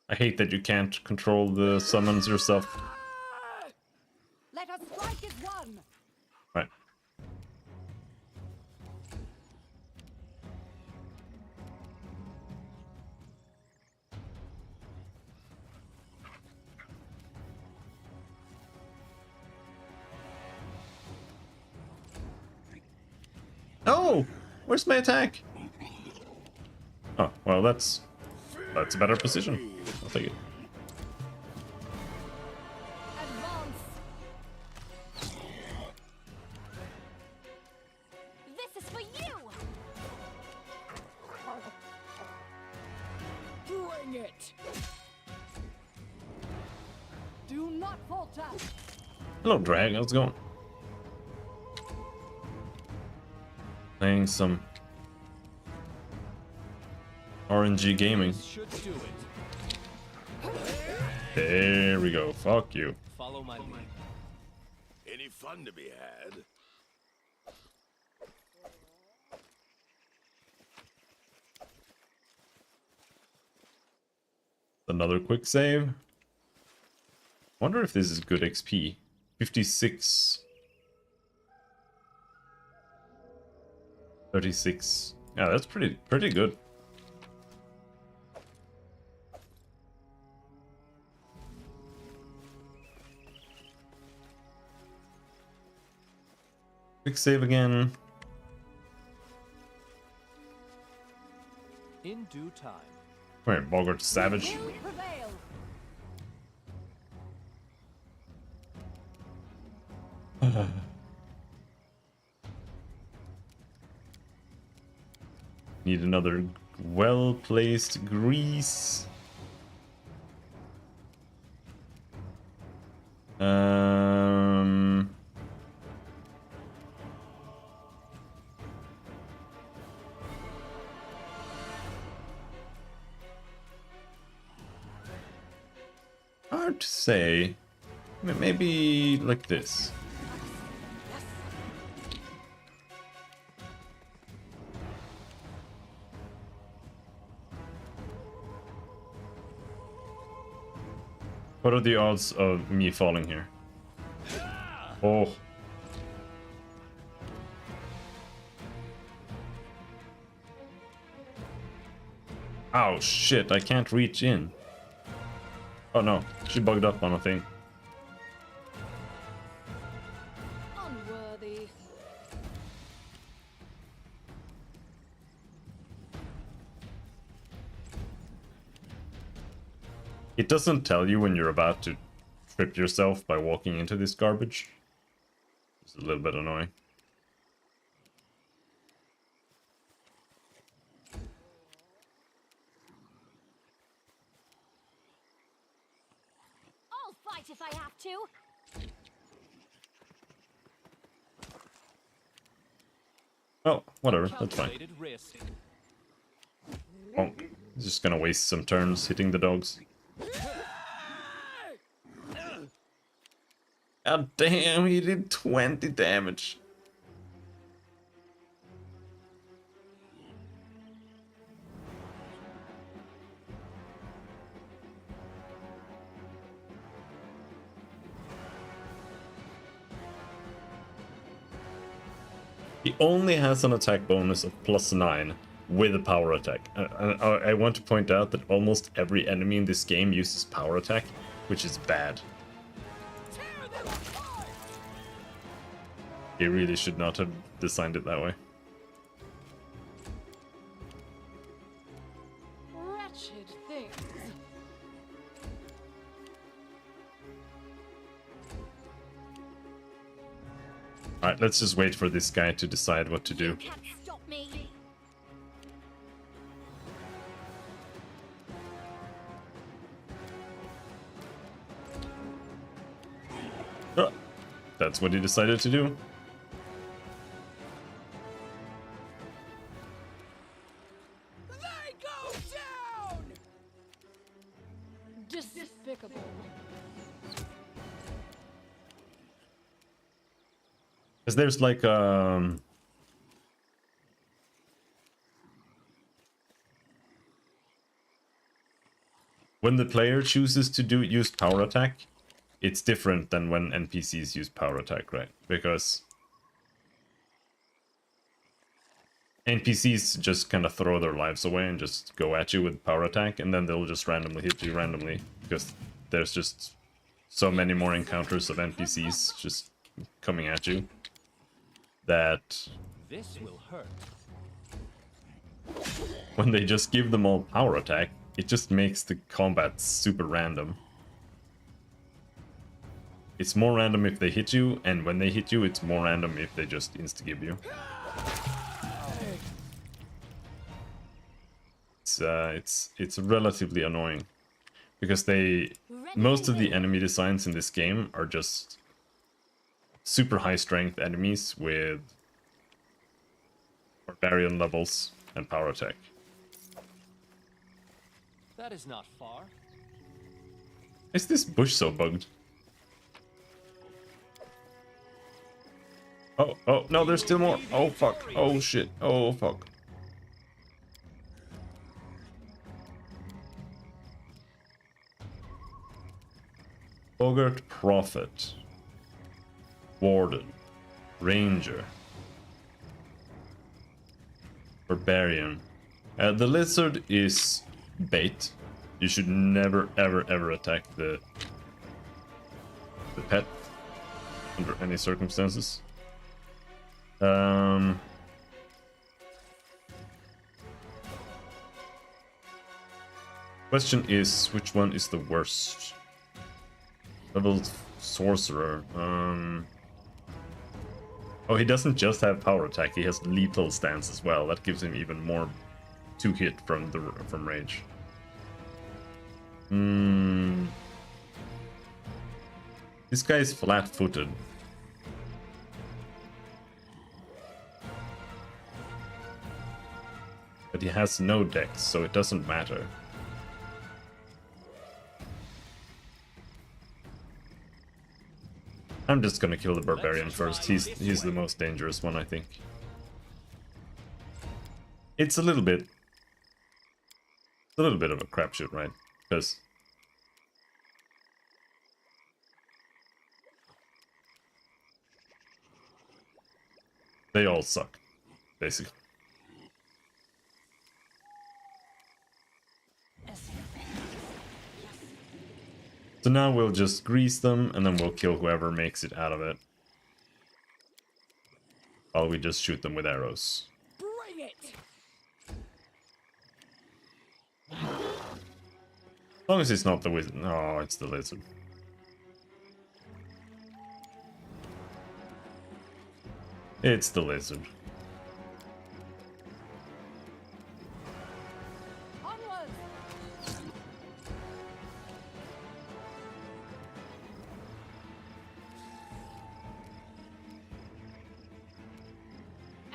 I hate that you can't control the summons yourself. Let us strike as one. Right. Oh! Where's my attack? Oh, well that's a better position. I'll take it. Advance. This is for you! Bring it! Do not falter. Hello, Drag. How's it going? Playing some RNG gaming. Should do it. There we go. Fuck you. Follow my lead. Any fun to be had? Another quick save. Wonder if this is good XP. 56. 36. Yeah, that's pretty good. Quick save again. In due time. Wait, Bogart Savage. Will prevail. Need another well-placed grease. Hard to say. Maybe like this. What are the odds of me falling here? Oh. Oh shit, I can't reach in. Oh no, she bugged up on a thing. Unworthy. It doesn't tell you when you're about to trip yourself by walking into this garbage. It's a little bit annoying. I'll fight if I have to. Oh, whatever, that's fine. Calculated risk. Oh, just gonna waste some turns hitting the dogs. God damn, he did 20 damage. He only has an attack bonus of +9 with a power attack. I want to point out that almost every enemy in this game uses power attack, which is bad. He really should not have designed it that way. Wretched things. Alright, let's just wait for this guy to decide what to do. You can't stop me. Oh, that's what he decided to do. They go down! Despicable. Because there's like when the player chooses to use power attack, it's different than when NPCs use power attack, right? Because NPCs just kind of throw their lives away and just go at you with power attack, and then they'll just randomly hit you randomly, because there's just so many more encounters of NPCs just coming at you that This will hurt. when they just give them all power attack, it just makes the combat super random. It's more random if they hit you, and when they hit you, it's more random if they just insta-give you. It's relatively annoying, because most of the enemy designs in this game are just super high strength enemies with barbarian levels and power attack. That is not far. Is this bush so bugged? Oh, no, there's still more. Oh, fuck. Oh, shit. Oh, fuck. Bogart Prophet. Warden. Ranger. Barbarian. The lizard is bait. You should never, ever, ever attack the pet under any circumstances. Question is, which one is the worst? Leveled sorcerer. Oh, he doesn't just have power attack, he has lethal stance as well. That gives him even more to hit from rage. This guy is flat-footed. But he has no dex, so it doesn't matter. I'm just gonna kill the barbarian first. He's the most dangerous one, I think. It's a little bit of a crapshoot, right? Because they all suck, basically. So now we'll just grease them, and then we'll kill whoever makes it out of it. While we just shoot them with arrows. Bring it! As long as it's not the wizard. No, it's the lizard. It's the lizard. Onward!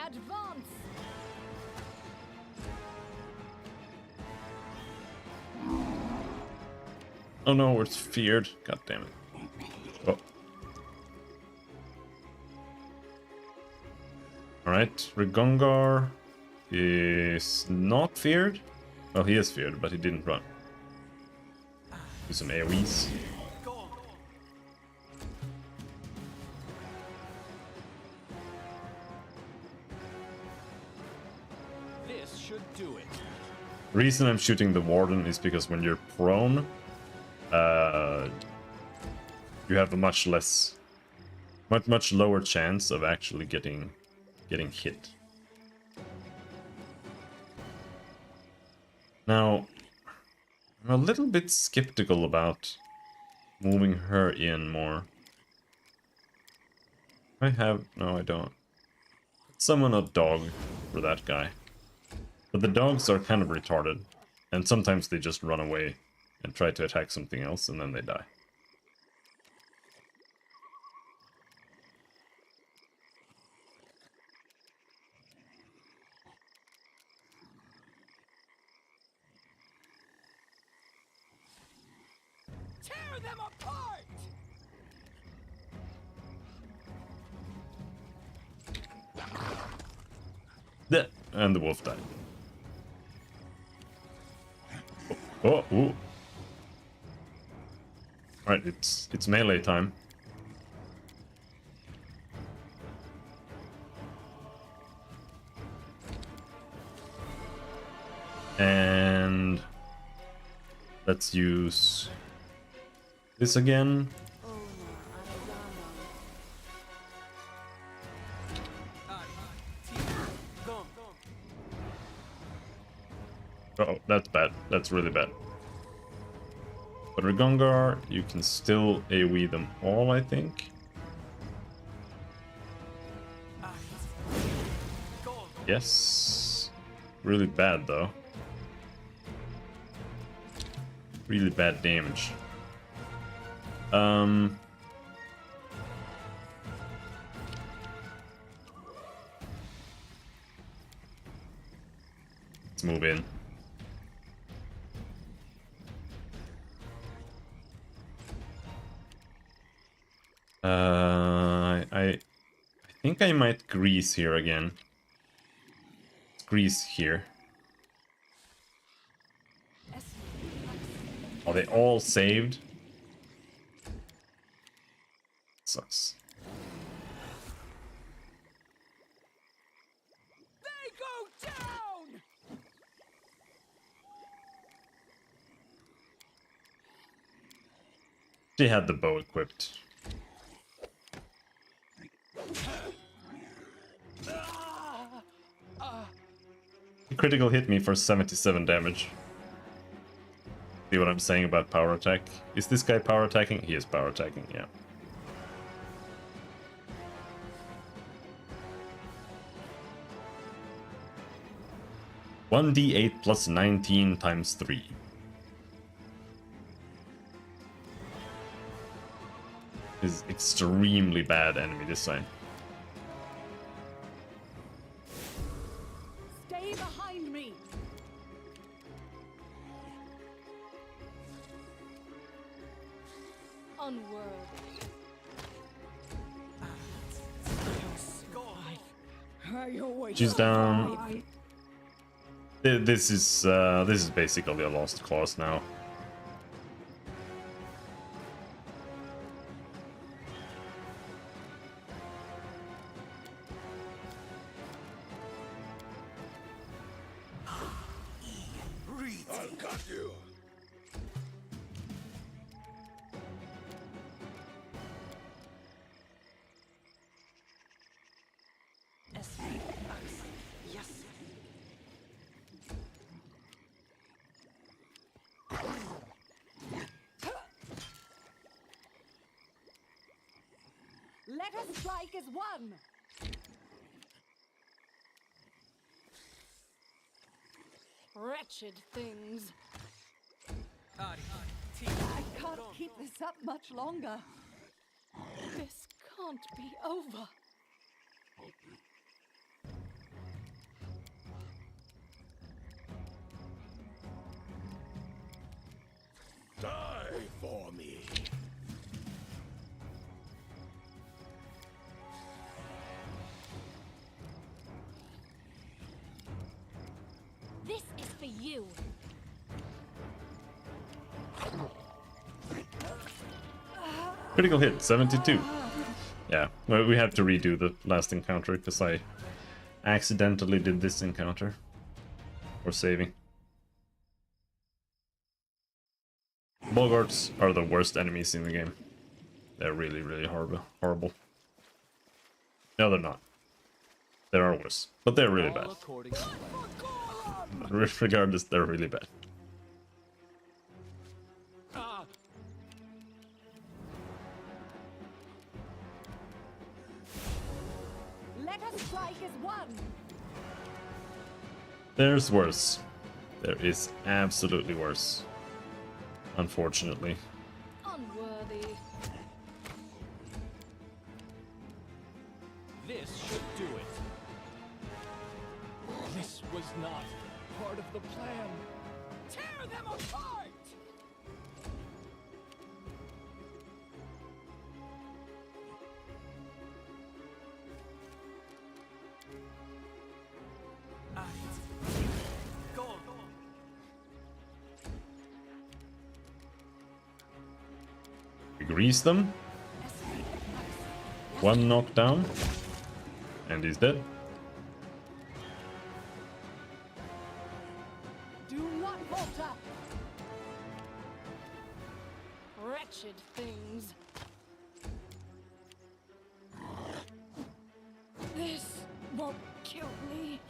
Advance! Oh no, we're feared. God damn it. Oh. Alright, Rigongar is not feared. Well, he is feared, but he didn't run. Do some AoEs. The reason I'm shooting the Warden is because when you're prone, you have a much lower chance of actually getting hit. Now, I'm a little bit skeptical about moving her in more. No, I don't. Let's summon a dog for that guy. But the dogs are kind of retarded, and sometimes they just run away and try to attack something else, and then they die. Tear them apart! And the wolf died. Oh, ooh. Alright, it's melee time. And let's use this again. Uh-oh, that's bad. That's really bad. But Rigongar, you can still AoE them all, I think. Yes. Really bad, though. Really bad damage. Let's move in. I think I might grease here again. Grease here. Are they all saved? Sucks. They go down! They had the bow equipped. The critical hit me for 77 damage. See what I'm saying about power attack? Is this guy power attacking? He is power attacking, yeah. (1d8 plus 19 times 3). Is extremely bad enemy design. Stay behind me. Unworthy. She's down. This is basically a lost cause now. I'll cut you. Yes. Let us strike as one. Wretched things. I can't keep this up much longer. This can't be over. Die for me. This is for you. Critical hit, 72. Yeah, well, we have to redo the last encounter because I accidentally did this encounter. For saving. Bogarts are the worst enemies in the game. They're really, really horrible. No, they're not. There are worse, but they're really bad. Regardless, they're really bad. Let us strike as one. There's worse. There is absolutely worse. Unfortunately. Unworthy. This should do it. This was not part of the plan. Tear them apart! We grease them. One knockdown. And he's dead. Do not falter. Wretched things. This won't kill me.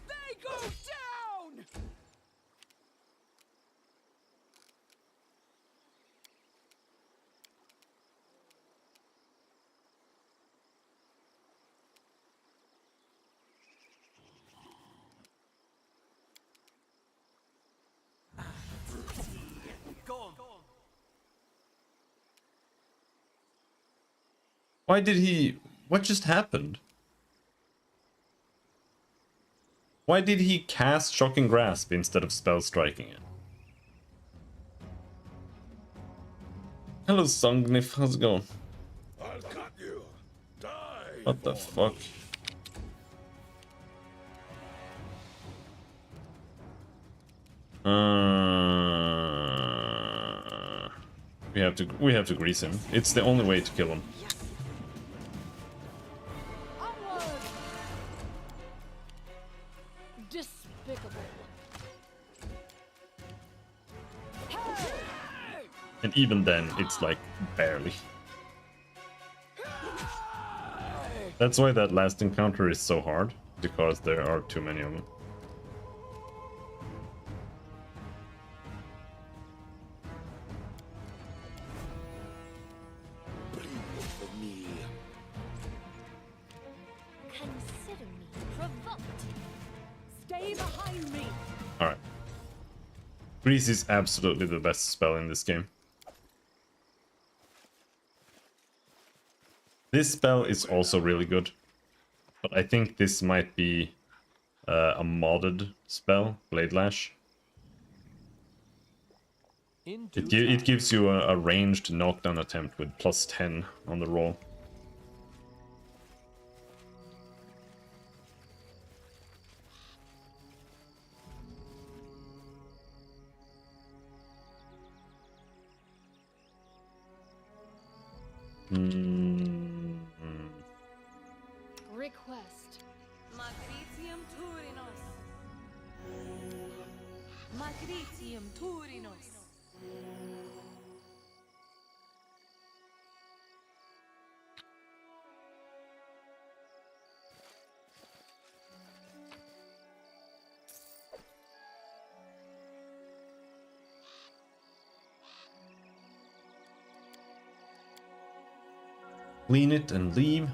They go down! Why did he... What just happened? Why did he cast Shocking Grasp instead of spell striking it? Hello, Songnif. How's it going? I'll cut you. Die. What the fuck? We have to grease him. It's the only way to kill him. Onward! Despicable. And even then, it's like barely. That's why that last encounter is so hard, because there are too many of them. For me. Consider me provoked. Stay behind me. Alright. Grease is absolutely the best spell in this game. This spell is also really good, but I think this might be a modded spell, Blade Lash. It gives you a ranged knockdown attempt with +10 on the roll. Request. Magritium Turinos. Magritium Turinos. Clean it and leave.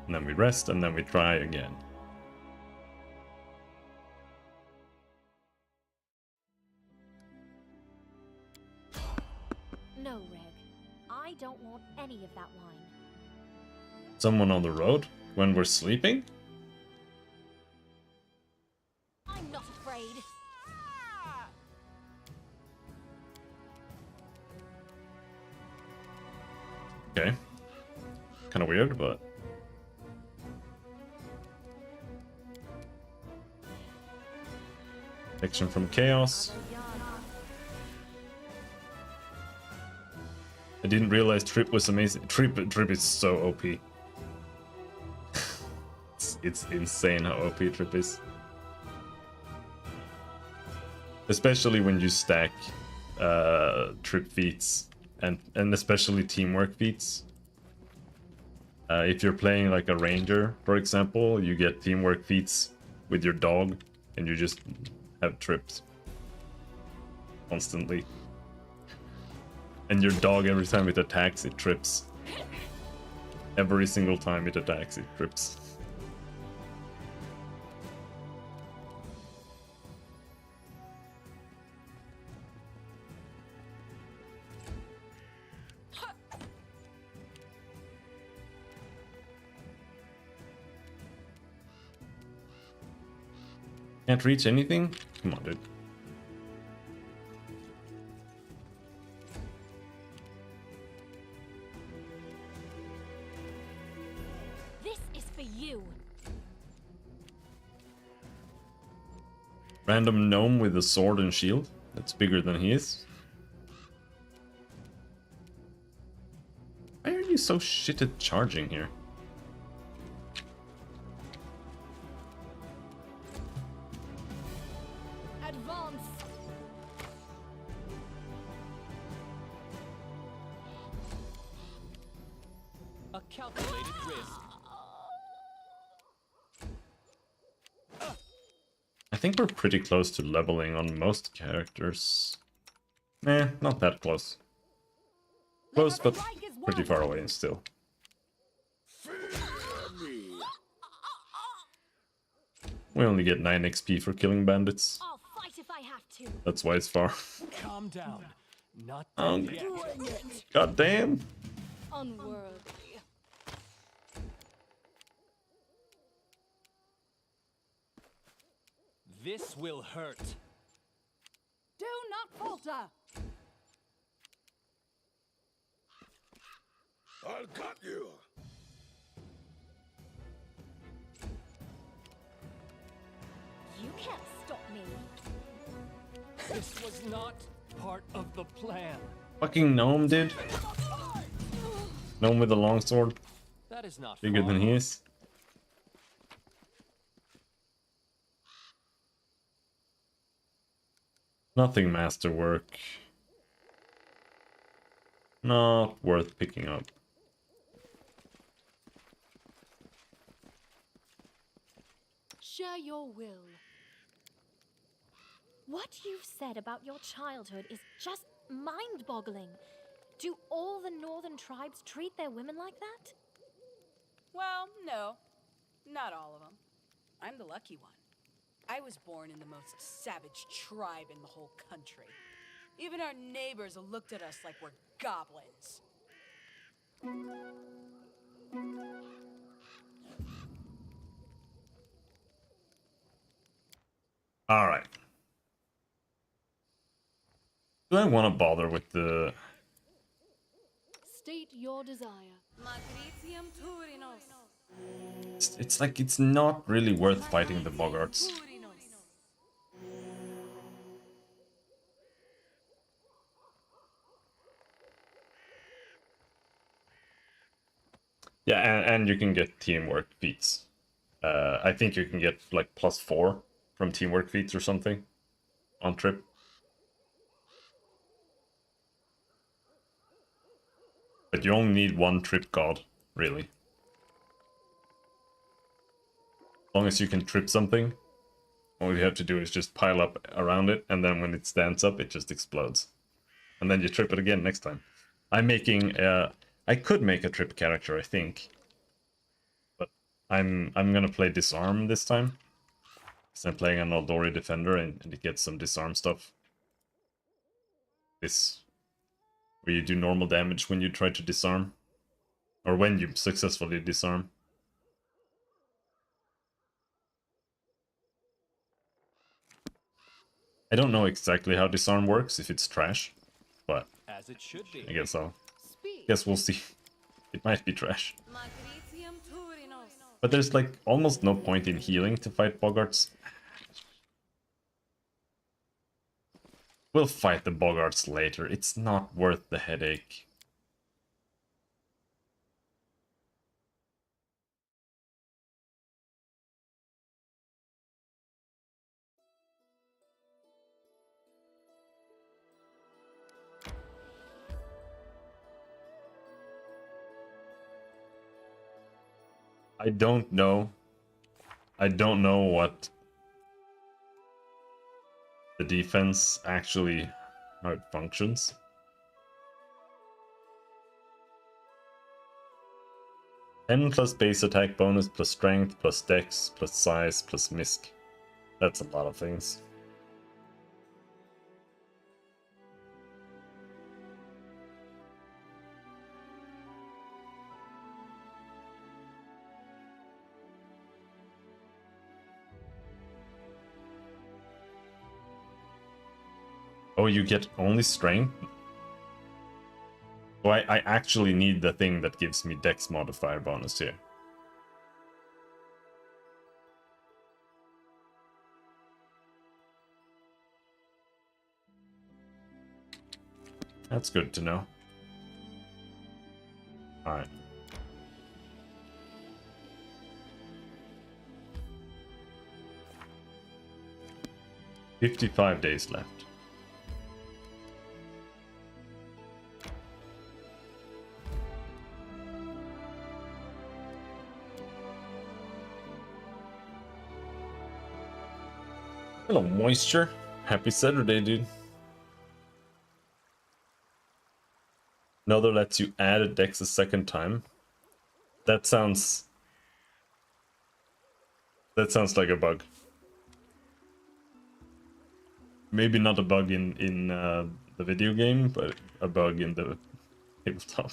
And then we rest and then we try again. No, Reg. I don't want any of that wine. Someone on the road when we're sleeping? I'm not afraid. Okay. Kind of weird, but... Protection from chaos. I didn't realize Trip was amazing. Trip is so OP. it's insane how OP Trip is. especially when you stack trip feats and especially teamwork feats. If you're playing like a ranger, for example, you get teamwork feats with your dog, and you just have trips constantly. And your dog, every time it attacks, it trips. Every single time it attacks, it trips. Can't reach anything? Come on, dude. This is for you. Random gnome with a sword and shield. That's bigger than he is. Why are you so shit at charging here? Advance. A calculated risk. I think we're pretty close to leveling on most characters. Eh, not that close. Close, but pretty far away still. We only get 9 XP for killing bandits. I'll fight if I have to. That's why it's far. Calm down. Not Oh, dead yet. God damn! Unworldly. This will hurt. Do not falter. I'll cut you. You can't stop me. This was not part of the plan. Fucking gnome, dude. Gnome with a longsword. That is not Bigger than far. he is. Nothing masterwork. Not worth picking up. Share your will. What you've said about your childhood is just mind-boggling. Do all the northern tribes treat their women like that? Well, no. Not all of them. I'm the lucky one. I was born in the most savage tribe in the whole country. Even our neighbors looked at us like we're goblins. Alright. Do I want to bother with the... State your desire. It's like it's not really worth fighting the boggarts. Yeah, and you can get teamwork feats. I think you can get like +4 from teamwork feats or something on trip. But you only need 1 trip god, really. As long as you can trip something, all you have to do is just pile up around it, and then when it stands up, it just explodes. And then you trip it again next time. I'm making I could make a trip character, I think. But I'm gonna play disarm this time. Because I'm playing an Aldori defender and it gets some disarm stuff. This where you do normal damage when you try to disarm. Or when you successfully disarm. I don't know exactly how disarm works, if it's trash. But As it should be. I guess guess we'll see. It might be trash. But there's like almost no point in healing to fight boggarts. We'll fight the boggarts later. It's not worth the headache. I don't know. I don't know what the defense actually, how it functions. Ten plus base attack bonus plus strength plus dex plus size plus misc. That's a lot of things. Oh, you get only strength? So I actually need the thing that gives me dex modifier bonus here. That's good to know. Alright. "55 days left. Hello, Moisture. Happy Saturday, dude. Another lets you add a dex a second time. That sounds like a bug. Maybe not a bug in the video game, but a bug in the tabletop.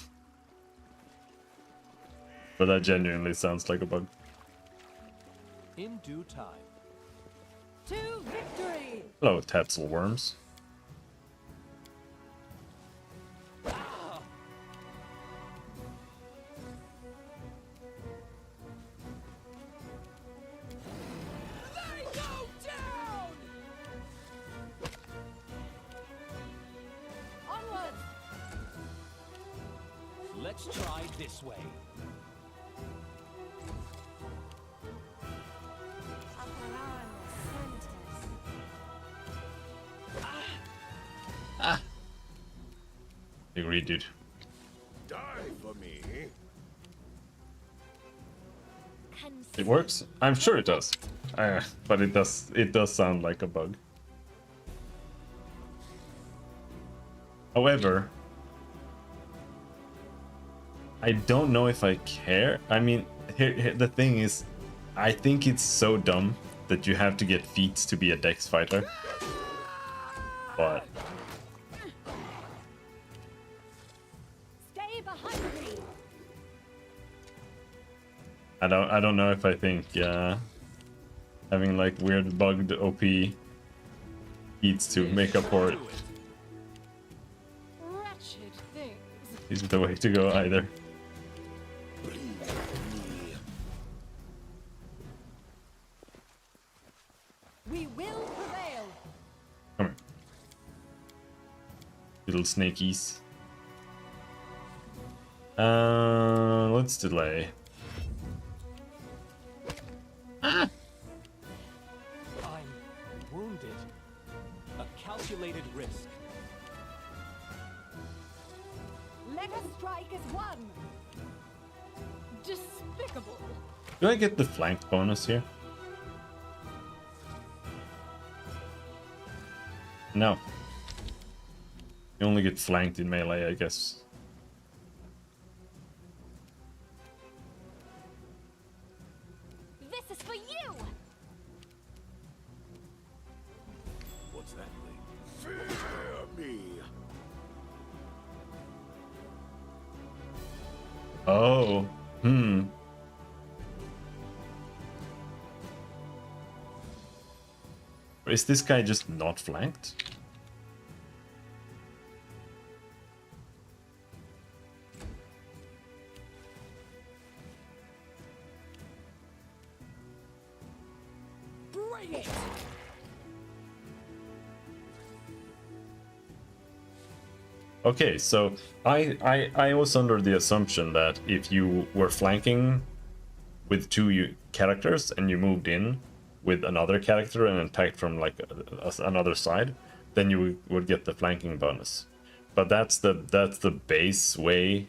But that genuinely sounds like a bug. In due time. To victory! Hello, Tatzel Worms. Let's try this way. Agree, dude. Die for me. It works? I'm sure it does. But it does sound like a bug. However, I don't know if I care. I mean, here the thing is, I think it's so dumb that you have to get feats to be a dex fighter. But Stay behind me! I don't know if I think having like weird bugged OP feats to make up for it Wretched things. is the way to go either. We will prevail! Come here. Little snakies. Let's delay. I'm wounded. A calculated risk. Let us strike as one! Despicable! Do I get the flank bonus here? No. You only get flanked in melee, I guess. This is for you! What's that thing? Fear me. Oh. Is this guy just not flanked? Bring it! Okay, so I was under the assumption that if you were flanking with two characters and you moved in with another character and attacked from like another side, then you would get the flanking bonus. But that's the base way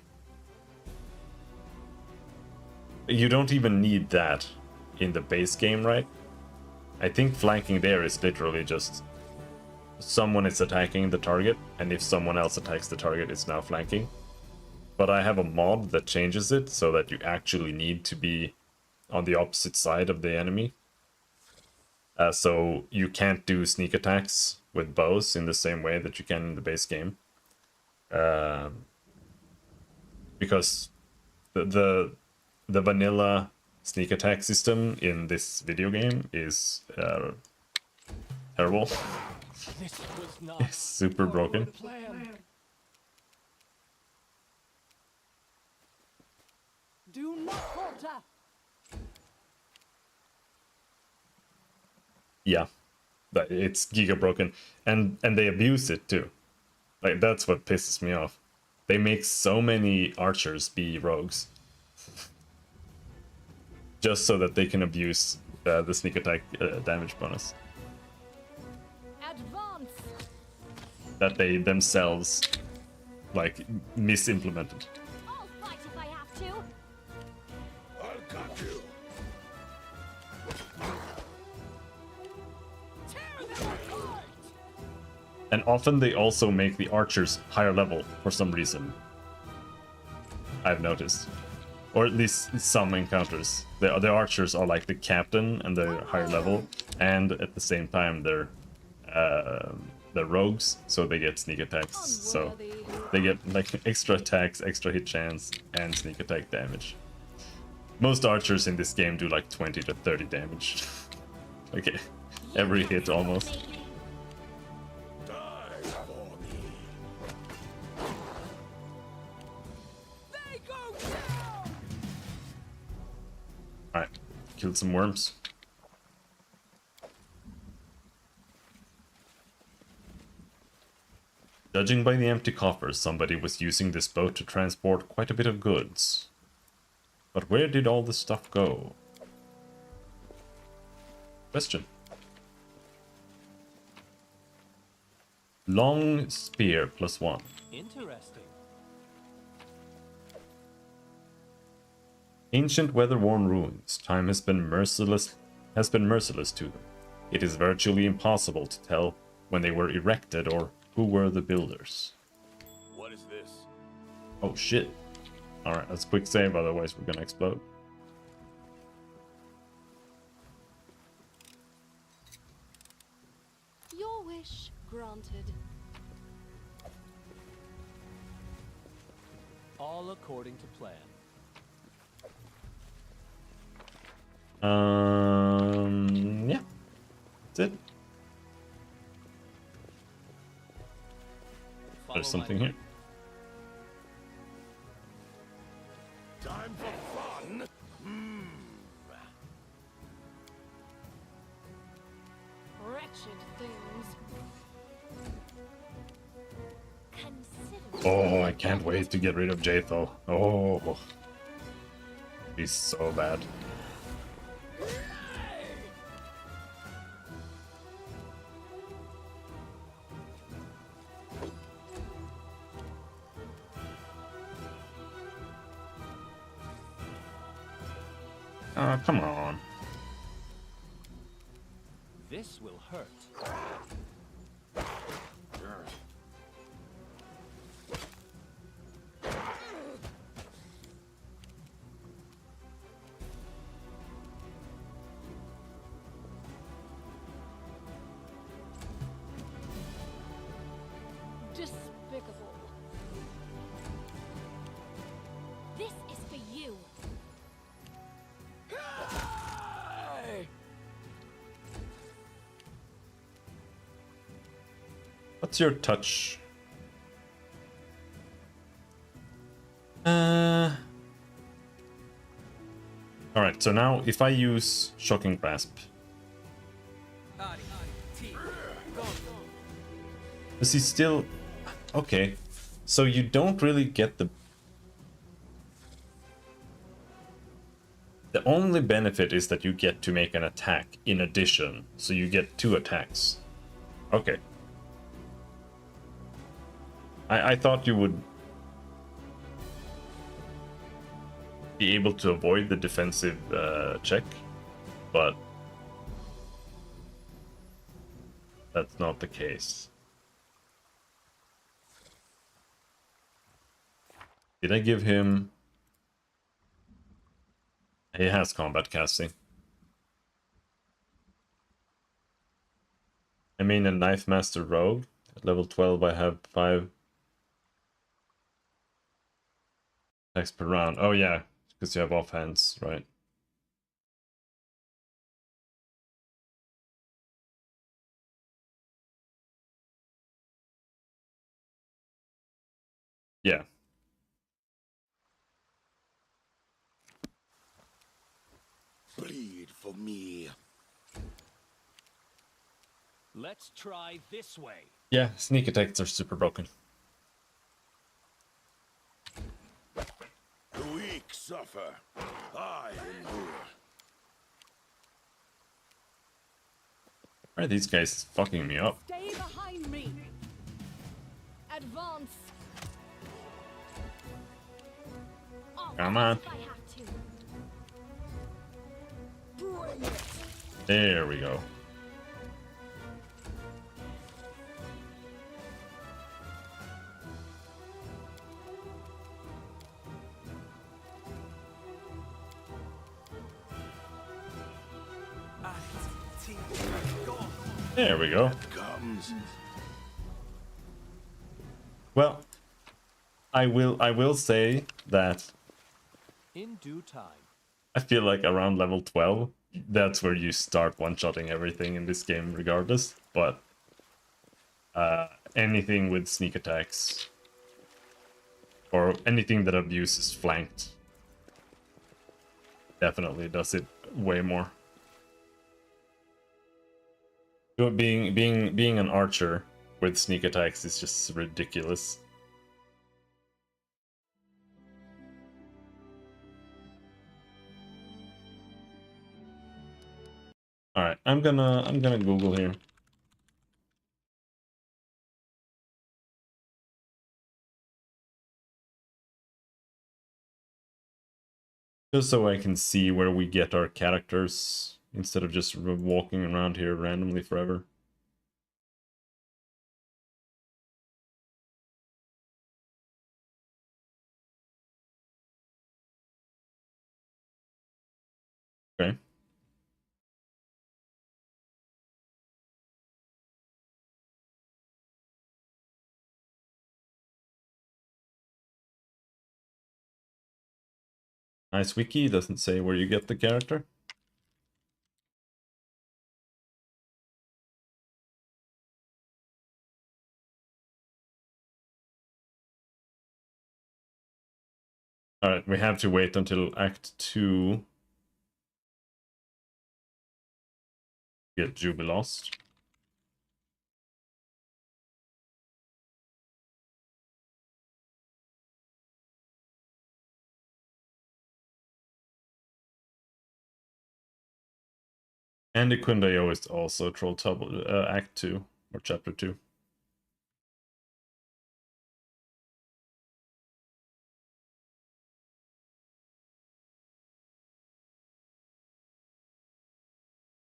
you don't even need that in the base game, right? I think flanking there is literally just someone is attacking the target, and if someone else attacks the target, it's now flanking. But I have a mod that changes it so that you actually need to be on the opposite side of the enemy. So you can't do sneak attacks with bows in the same way that you can in the base game. Because the vanilla sneak attack system in this video game is terrible. This was not It's super broken. plan. Do not falter. Yeah, it's giga broken, and they abuse it too. Like, that's what pisses me off. They make so many archers be rogues just so that they can abuse the sneak attack damage bonus Advance! that they themselves like misimplemented. I'll fight if I have to. I'll cut you. And often they also make the archers higher level for some reason. I've noticed. Or at least some encounters. The archers are like the captain and they're higher level, and at the same time they're rogues, so they get sneak attacks. So they get like extra attacks, extra hit chance, and sneak attack damage. Most archers in this game do like 20 to 30 damage. Okay, every hit almost. Die for me. They go down. Alright, killed some worms. Judging by the empty coffers, somebody was using this boat to transport quite a bit of goods. But where did all the stuff go? Question. Long spear +1. Interesting. Ancient weather-worn ruins. Time has been merciless to them. It is virtually impossible to tell when they were erected or who were the builders. What is this? Oh shit. Alright, let's quick save, otherwise we're gonna explode. Your wish granted. All according to plan. Yeah. That's it. There's something here. Time for fun? Wretched things. Consider Oh, I can't wait to get rid of Jatho. Oh. He's so bad. Oh, come on. This will hurt. despicable. This is for you. What's your touch? Alright, so now if I use Shocking Grasp, does he still... Okay, so you don't really get the... The only benefit is that you get to make an attack in addition, so you get 2 attacks. Okay. I thought you would... be able to avoid the defensive check, but that's not the case. Did I give him... He has combat casting. I mean a Knife Master Rogue. At level 12 I have 5 attacks per round. Oh yeah, because you have offhands, right? Yeah. Bleed for me. Let's try this way. Yeah, sneak attacks are super broken. The weak suffer. I endure. Why are these guys fucking me up? Stay behind me. Advance. Come on. There we go. There we go. Comes. Well, I will say that In due time. I feel like around level 12, that's where you start one-shotting everything in this game regardless, but anything with sneak attacks or anything that abuses flanked definitely does it way more. Being an archer with sneak attacks is just ridiculous. All right, I'm gonna Google here. Just so I can see where we get our characters instead of just walking around here randomly forever. Okay. Nice wiki, doesn't say where you get the character. Alright, we have to wait until Act 2 to get Jubilost. And the Kundayo is also Troll Trouble, Act 2, or Chapter 2.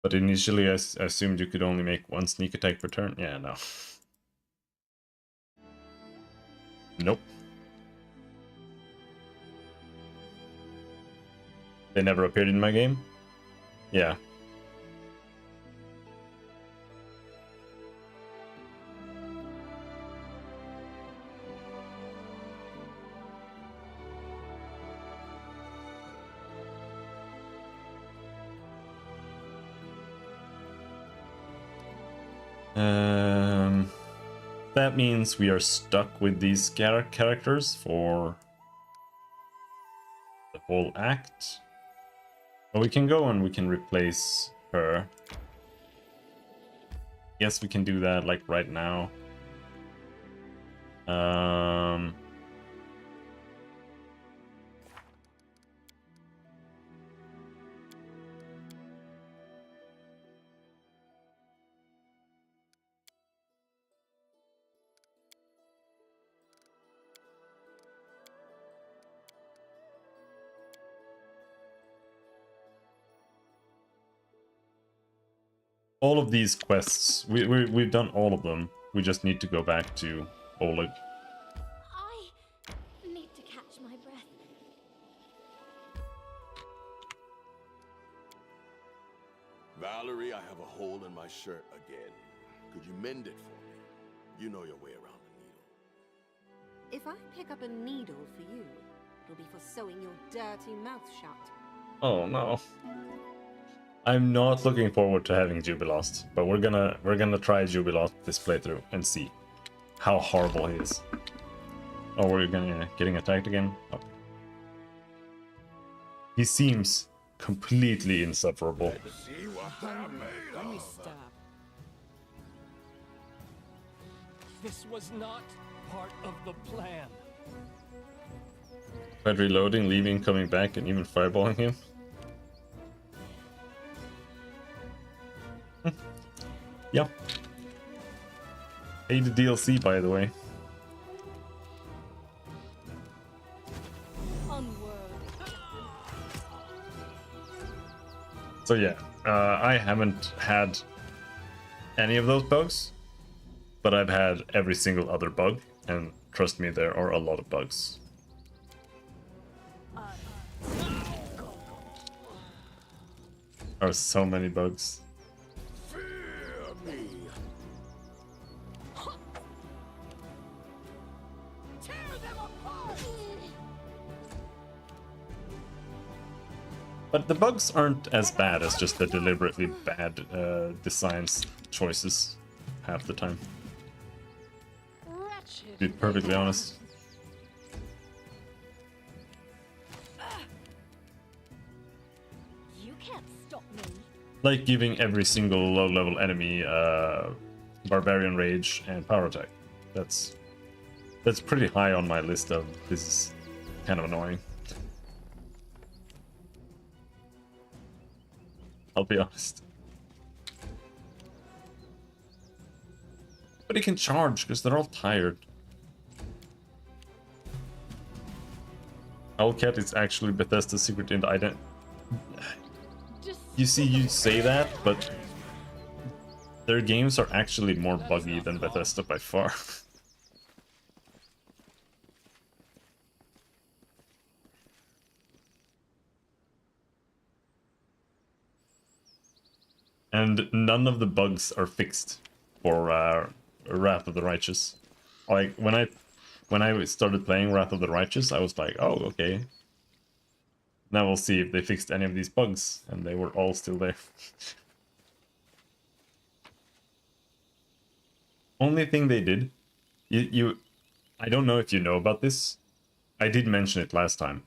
But initially I assumed you could only make one sneak attack per turn. Yeah, no. Nope. They never appeared in my game? Yeah. That means we are stuck with these characters for the whole act. But we can go and we can replace her. Yes, we can do that like right now. all of these quests, we've done all of them. We just need to go back to Oleg. I need to catch my breath. Valerie, I have a hole in my shirt again. Could you mend it for me? You know your way around a needle. If I pick up a needle for you, it'll be for sewing your dirty mouth shut. Oh no. I'm not looking forward to having Jubilost, but we're gonna try Jubilost this playthrough and see how horrible he is. Oh, we're getting attacked again? Oh. He seems completely insufferable. See what I'm made Let me of. stop. This was not part of the plan. Tried reloading, leaving, coming back, and even fireballing him. Yeah. Hey, the DLC, by the way. So yeah, I haven't had any of those bugs, but I've had every single other bug, and trust me, there are a lot of bugs. There are so many bugs. Fear me. Tear them apart! But the bugs aren't as bad as just the deliberately bad designs choices half the time. To be perfectly honest. You can't stop me. Like giving every single low-level enemy Barbarian Rage and Power Attack. That's pretty high on my list of this is kind of annoying. I'll be honest. But he can charge because they're all tired. Owlcat is actually Bethesda's secret in the ident. You see, you say that, but their games are actually more buggy than Bethesda by far. And none of the bugs are fixed for Wrath of the Righteous. Like when I started playing Wrath of the Righteous, I was like, oh, okay. Now we'll see if they fixed any of these bugs, and they were all still there. Only thing they did, I don't know if you know about this. I did mention it last time,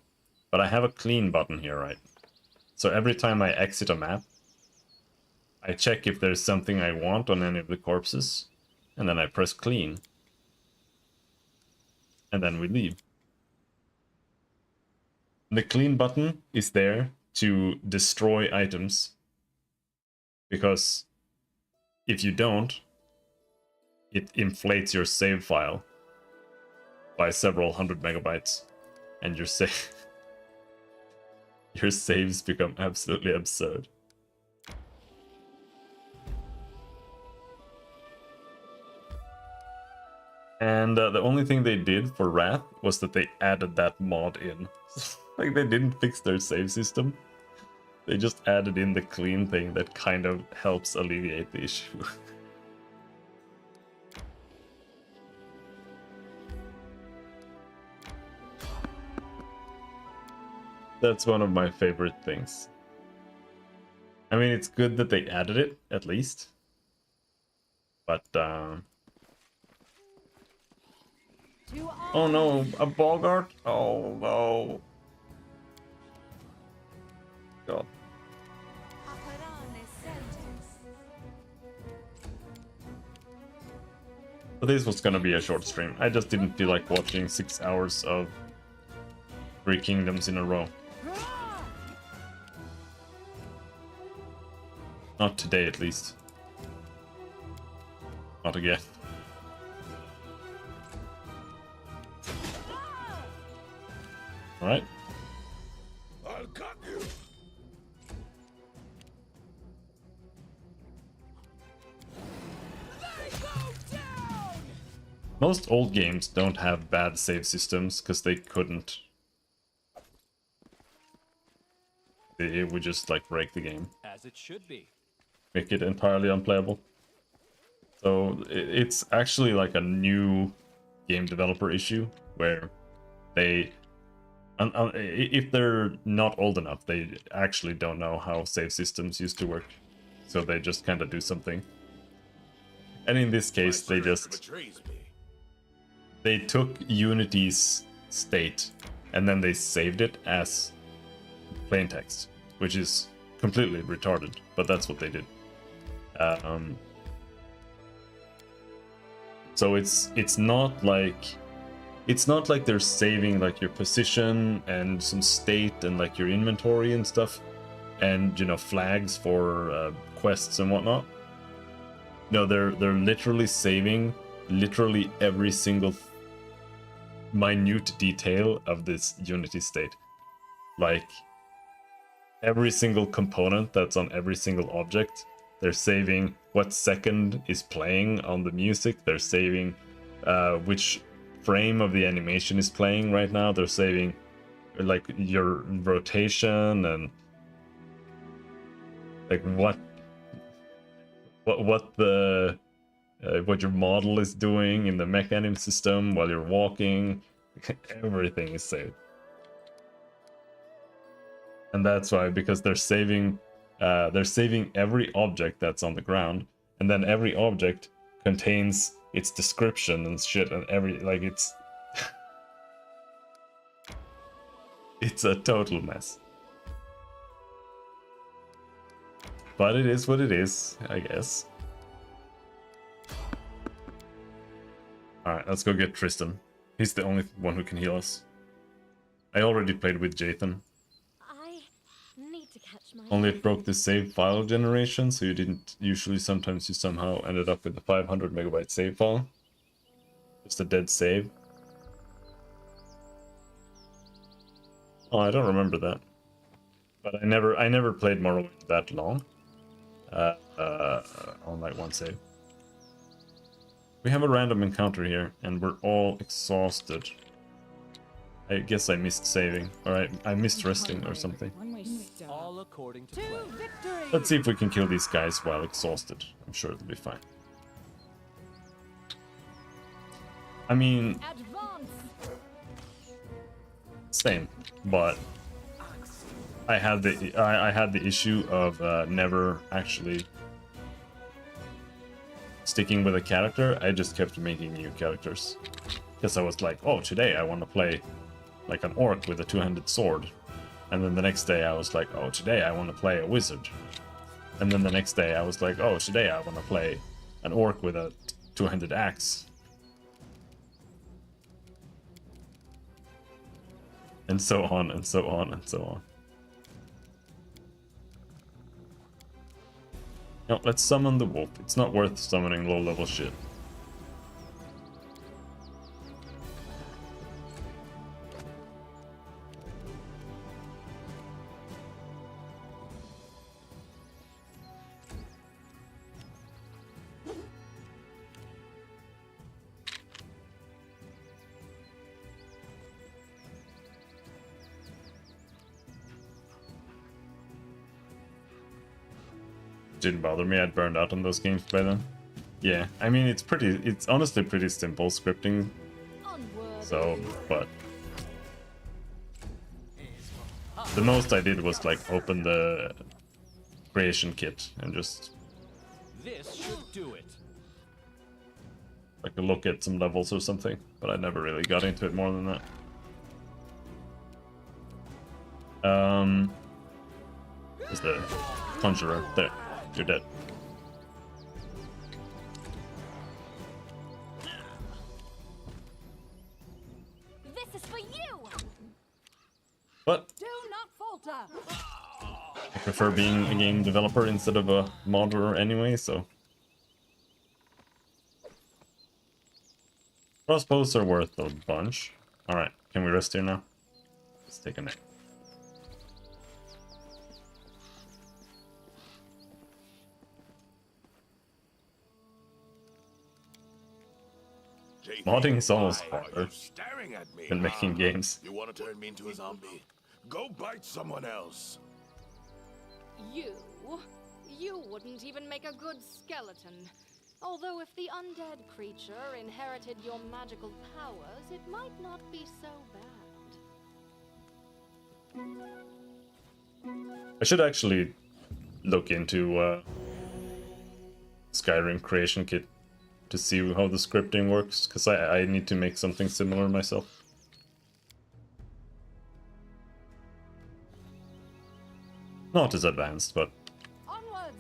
but I have a clean button here, right? So every time I exit a map, I check if there's something I want on any of the corpses, and then I press clean. And then we leave. The clean button is there to destroy items, because if you don't, it inflates your save file by several hundred megabytes, and your your saves become absolutely absurd. And the only thing they did for Wrath was that they added that mod in. Like, they didn't fix their save system. They just added in the clean thing that kind of helps alleviate the issue. That's one of my favorite things. I mean, it's good that they added it, at least. But, oh no, a Bogart? Oh no. God. But this was gonna be a short stream. I just didn't feel like watching 6 hours of 3 Kingdoms in a row. Not today, at least. Not again. Alright. I'll cut you. Most old games don't have bad save systems because they couldn't. It would just like break the game. As it should be. Make it entirely unplayable. So it's actually like a new game developer issue where they, if they're not old enough, they actually don't know how save systems used to work. So they just kind of do something. And in this case, they took Unity's state and then they saved it as plain text, which is completely retarded, but that's what they did. So it's not like they're saving like your position and some state and like your inventory and stuff, and you know, flags for quests and whatnot. No, they're literally saving literally every single minute detail of this Unity state. Like every single component that's on every single object. They're saving what second is playing on the music. They're saving which frame of the animation is playing right now. They're saving like your rotation and like what your model is doing in the mechanism system while you're walking. Everything is saved. And that's why, because they're saving every object that's on the ground, and then every object contains its description and shit, and it's it's a total mess. But it is what it is, I guess. Alright, let's go get Tristan. He's the only one who can heal us. I already played with Jathan. Only it broke the save file generation, so you didn't usually. Sometimes you somehow ended up with a 500 megabyte save file. Just a dead save. Oh, I don't remember that. But I never played Morrowind that long. On like one save. We have a random encounter here, and we're all exhausted. I guess I missed saving, or I missed resting or something. All according to plan. Let's see if we can kill these guys while exhausted. I'm sure it'll be fine. I mean, same, but I had the issue of never actually sticking with a character. I just kept making new characters because I was like, oh, today I want to play like an orc with a two-handed sword. And then the next day I was like, oh, today I want to play a wizard. And then the next day I was like, oh, today I want to play an orc with a two-handed axe. And so on and so on and so on. No, let's summon the wolf. It's not worth summoning low-level shit. Didn't bother me. I'd burned out on those games by then. Yeah, I mean, it's honestly pretty simple scripting. So, but the most I did was like open the creation kit and just This should do it. like look at some levels or something, but I never really got into it more than that. Is the conjurer there? You're dead. This is for you. But Do not falter. I prefer being a game developer instead of a modder anyway, so crossbows are worth a bunch. Alright, can we rest here now? Let's take a nap. Modding is almost Why are harder you staring at me? than making games. You want to turn me into a zombie? Go bite someone else. You wouldn't even make a good skeleton. Although if the undead creature inherited your magical powers, it might not be so bad. I should actually look into Skyrim Creation Kit to see how the scripting works, because I need to make something similar myself. Not as advanced, but... Onwards.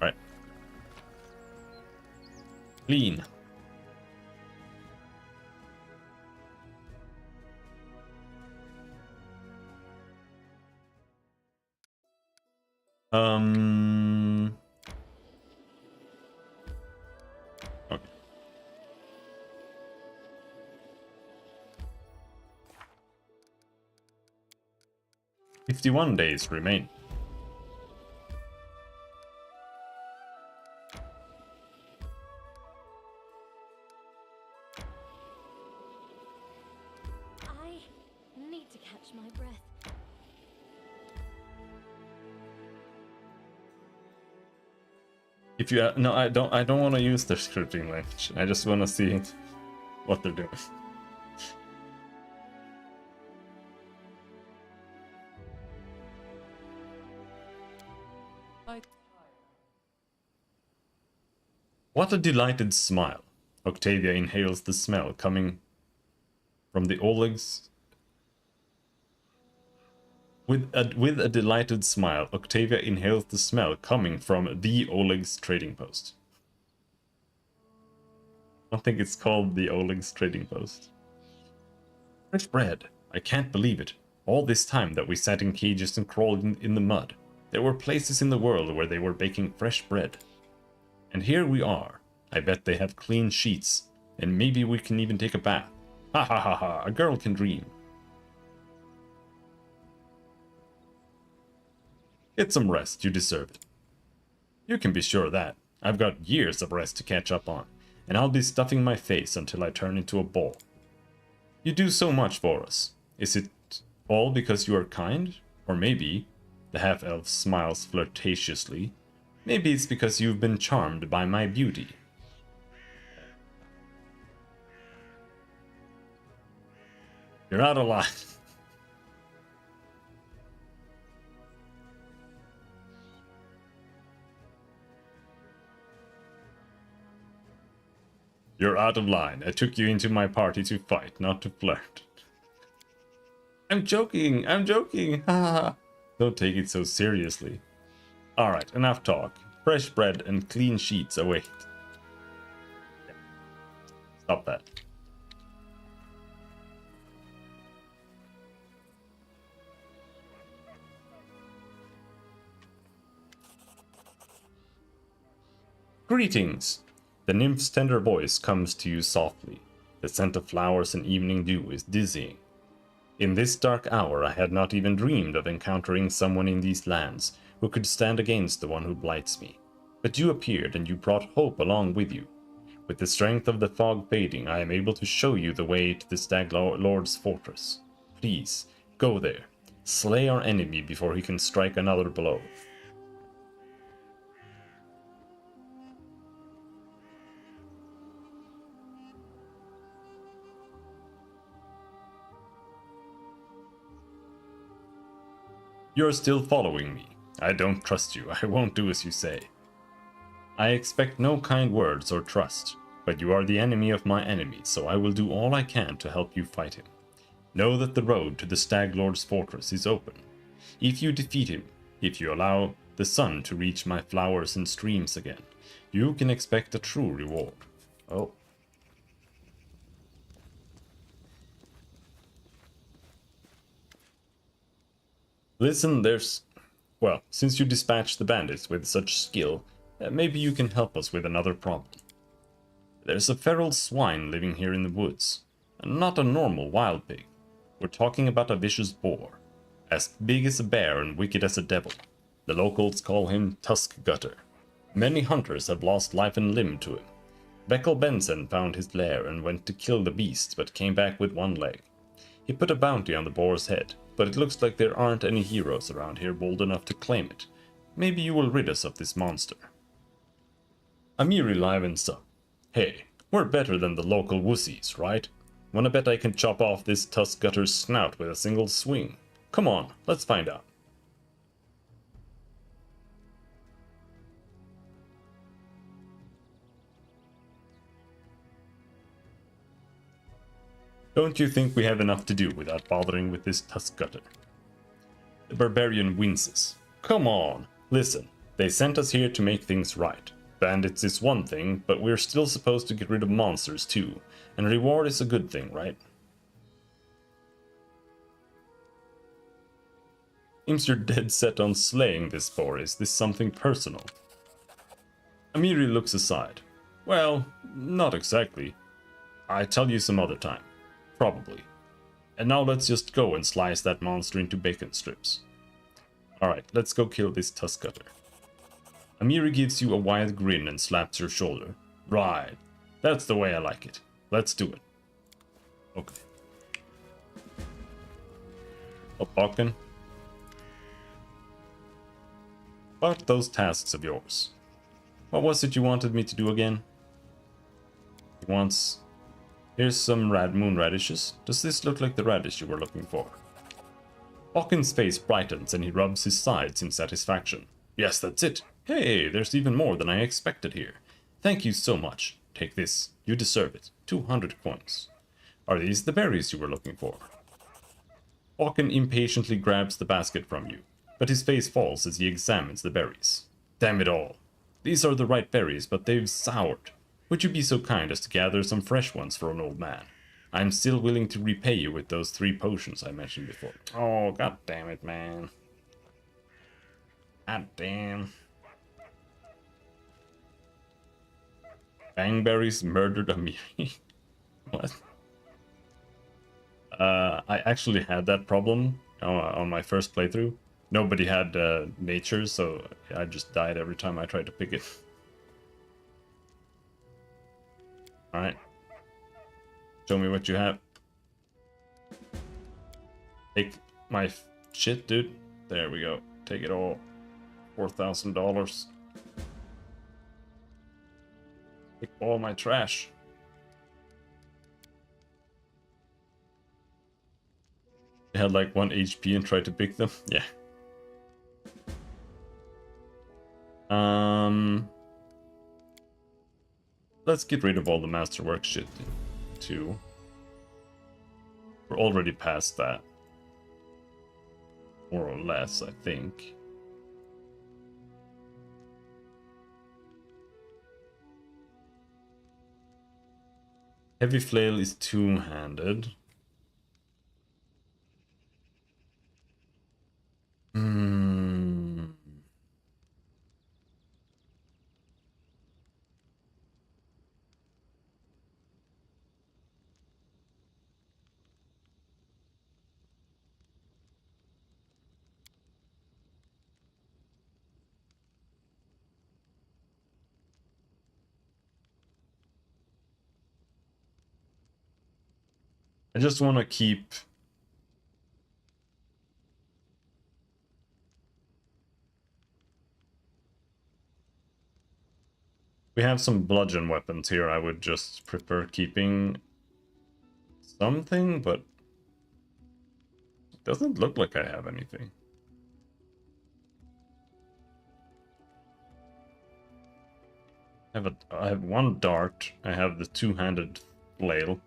Right. Clean. Okay. 51 days remain. I need to catch my breath. If you no, I don't want to use their scripting language. I just want to see what they're doing. What a delighted smile. Octavia inhales the smell coming from the Oleg's. With a delighted smile, Octavia inhales the smell coming from the Oleg's trading post. I don't think it's called the Oleg's trading post. Fresh bread. I can't believe it. All this time that we sat in cages and crawled in the mud, there were places in the world where they were baking fresh bread. And here we are. I bet they have clean sheets, and maybe we can even take a bath. Ha ha ha ha, a girl can dream. Get some rest, you deserve it. You can be sure of that. I've got years of rest to catch up on, and I'll be stuffing my face until I turn into a ball. You do so much for us. Is it all because you are kind? Or maybe, the half-elf smiles flirtatiously, maybe it's because you've been charmed by my beauty. You're out of line. You're out of line. I took you into my party to fight, not to flirt. I'm joking, I'm joking. Don't take it so seriously. Alright, enough talk. Fresh bread and clean sheets await. Stop that. Greetings. The nymph's tender voice comes to you softly. The scent of flowers and evening dew is dizzying. In this dark hour I had not even dreamed of encountering someone in these lands who could stand against the one who blights me. But you appeared and you brought hope along with you. With the strength of the fog fading, I am able to show you the way to the Stag Lord's fortress. Please, go there. Slay our enemy before he can strike another blow. You're still following me. I don't trust you. I won't do as you say. I expect no kind words or trust, but you are the enemy of my enemy, so I will do all I can to help you fight him. Know that the road to the Stag Lord's fortress is open. If you defeat him, if you allow the sun to reach my flowers and streams again, you can expect a true reward. Oh. Listen, well, since you dispatched the bandits with such skill, maybe you can help us with another problem. There's a feral swine living here in the woods, and not a normal wild pig. We're talking about a vicious boar, as big as a bear and wicked as a devil. The locals call him Tusk Gutter. Many hunters have lost life and limb to him. Beckel Benson found his lair and went to kill the beast, but came back with one leg. He put a bounty on the boar's head, but it looks like there aren't any heroes around here bold enough to claim it. Maybe you will rid us of this monster. Amiri livens up. Hey, we're better than the local wussies, right? Wanna bet I can chop off this tusk gutter's snout with a single swing? Come on, let's find out. Don't you think we have enough to do without bothering with this tusk gutter? The barbarian winces. Come on, listen, they sent us here to make things right. Bandits is one thing, but we're still supposed to get rid of monsters too, and reward is a good thing, right? Seems you're dead set on slaying this boar. Is this something personal? Amiri looks aside. Well, not exactly. I tell you some other time. Probably. And now let's just go and slice that monster into bacon strips. Alright, let's go kill this tusk cutter. Amiri gives you a wide grin and slaps your shoulder. Right. That's the way I like it. Let's do it. Okay. Opokken. About those tasks of yours. What was it you wanted me to do again? He wants... Here's some moon radishes. Does this look like the radish you were looking for? Hawkins' face brightens and he rubs his sides in satisfaction. Yes, that's it. Hey, there's even more than I expected here. Thank you so much. Take this. You deserve it. 200 coins. Are these the berries you were looking for? Hawkins impatiently grabs the basket from you, but his face falls as he examines the berries. Damn it all. These are the right berries, but they've soured. Would you be so kind as to gather some fresh ones for an old man? I'm still willing to repay you with those 3 potions I mentioned before. Oh, god damn it, man. God damn. Bangberries murdered Amiri. What? I actually had that problem on my first playthrough. Nobody had nature, so I just died every time I tried to pick it. Alright. Show me what you have. Take my shit, dude. There we go. Take it all. $4,000. Take all my trash. I had like 1 HP and tried to pick them. Yeah. Let's get rid of all the masterwork shit too. We're already past that. More or less, I think. Heavy flail is 2-handed. I just want to keep... We have some bludgeon weapons here. I would just prefer keeping something, but it doesn't look like I have anything. I have 1 dart. I have the 2-handed flail.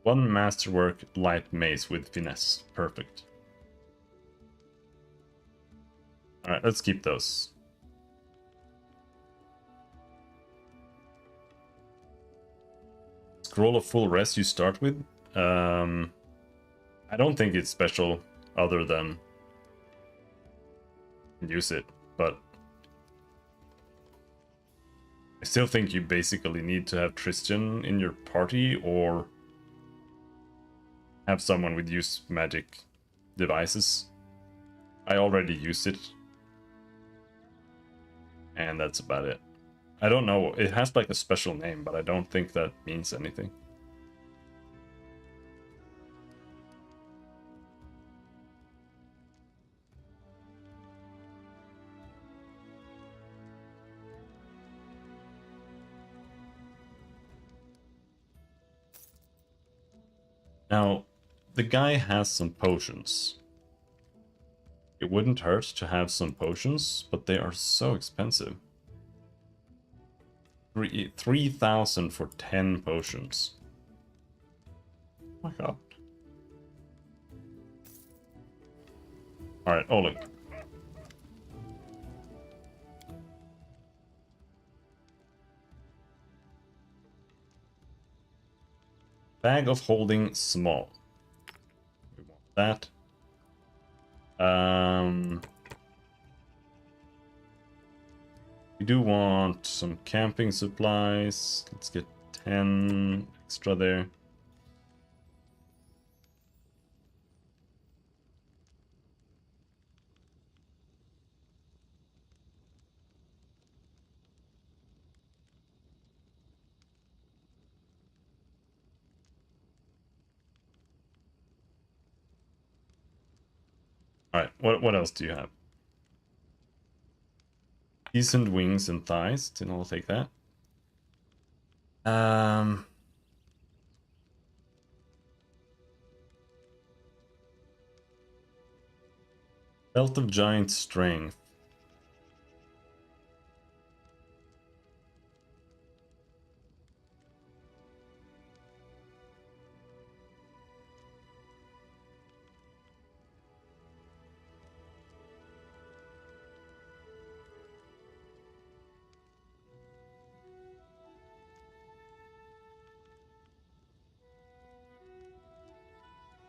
1 masterwork light mace with finesse. Perfect. Alright, let's keep those. Scroll of full rest you start with? I don't think it's special other than use it, but I still think you basically need to have Tristan in your party or have someone with use magic devices. I already use it. And that's about it. I don't know. It has like a special name, but I don't think that means anything. Now, the guy has some potions. It wouldn't hurt to have some potions, but they are so expensive. 3,000 for 10 potions. Oh my god. Alright, Oleg. Bag of holding small. We want that. We do want some camping supplies. Let's get 10 extra there. Alright, what else do you have? Decent wings and thighs. Then I'll take that. Belt of giant strength.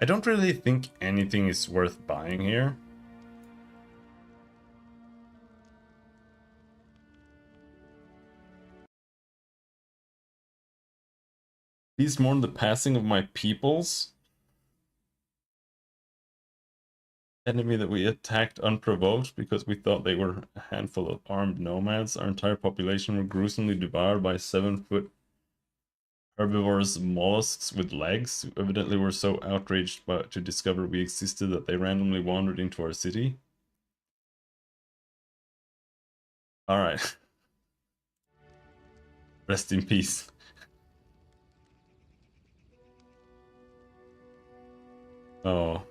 I don't really think anything is worth buying here. Please mourn the passing of my peoples. Enemy that we attacked unprovoked because we thought they were a handful of armed nomads. Our entire population were gruesomely devoured by 7-foot herbivorous mollusks with legs, who evidently were so outraged to discover we existed that they randomly wandered into our city. Alright. Rest in peace. Oh.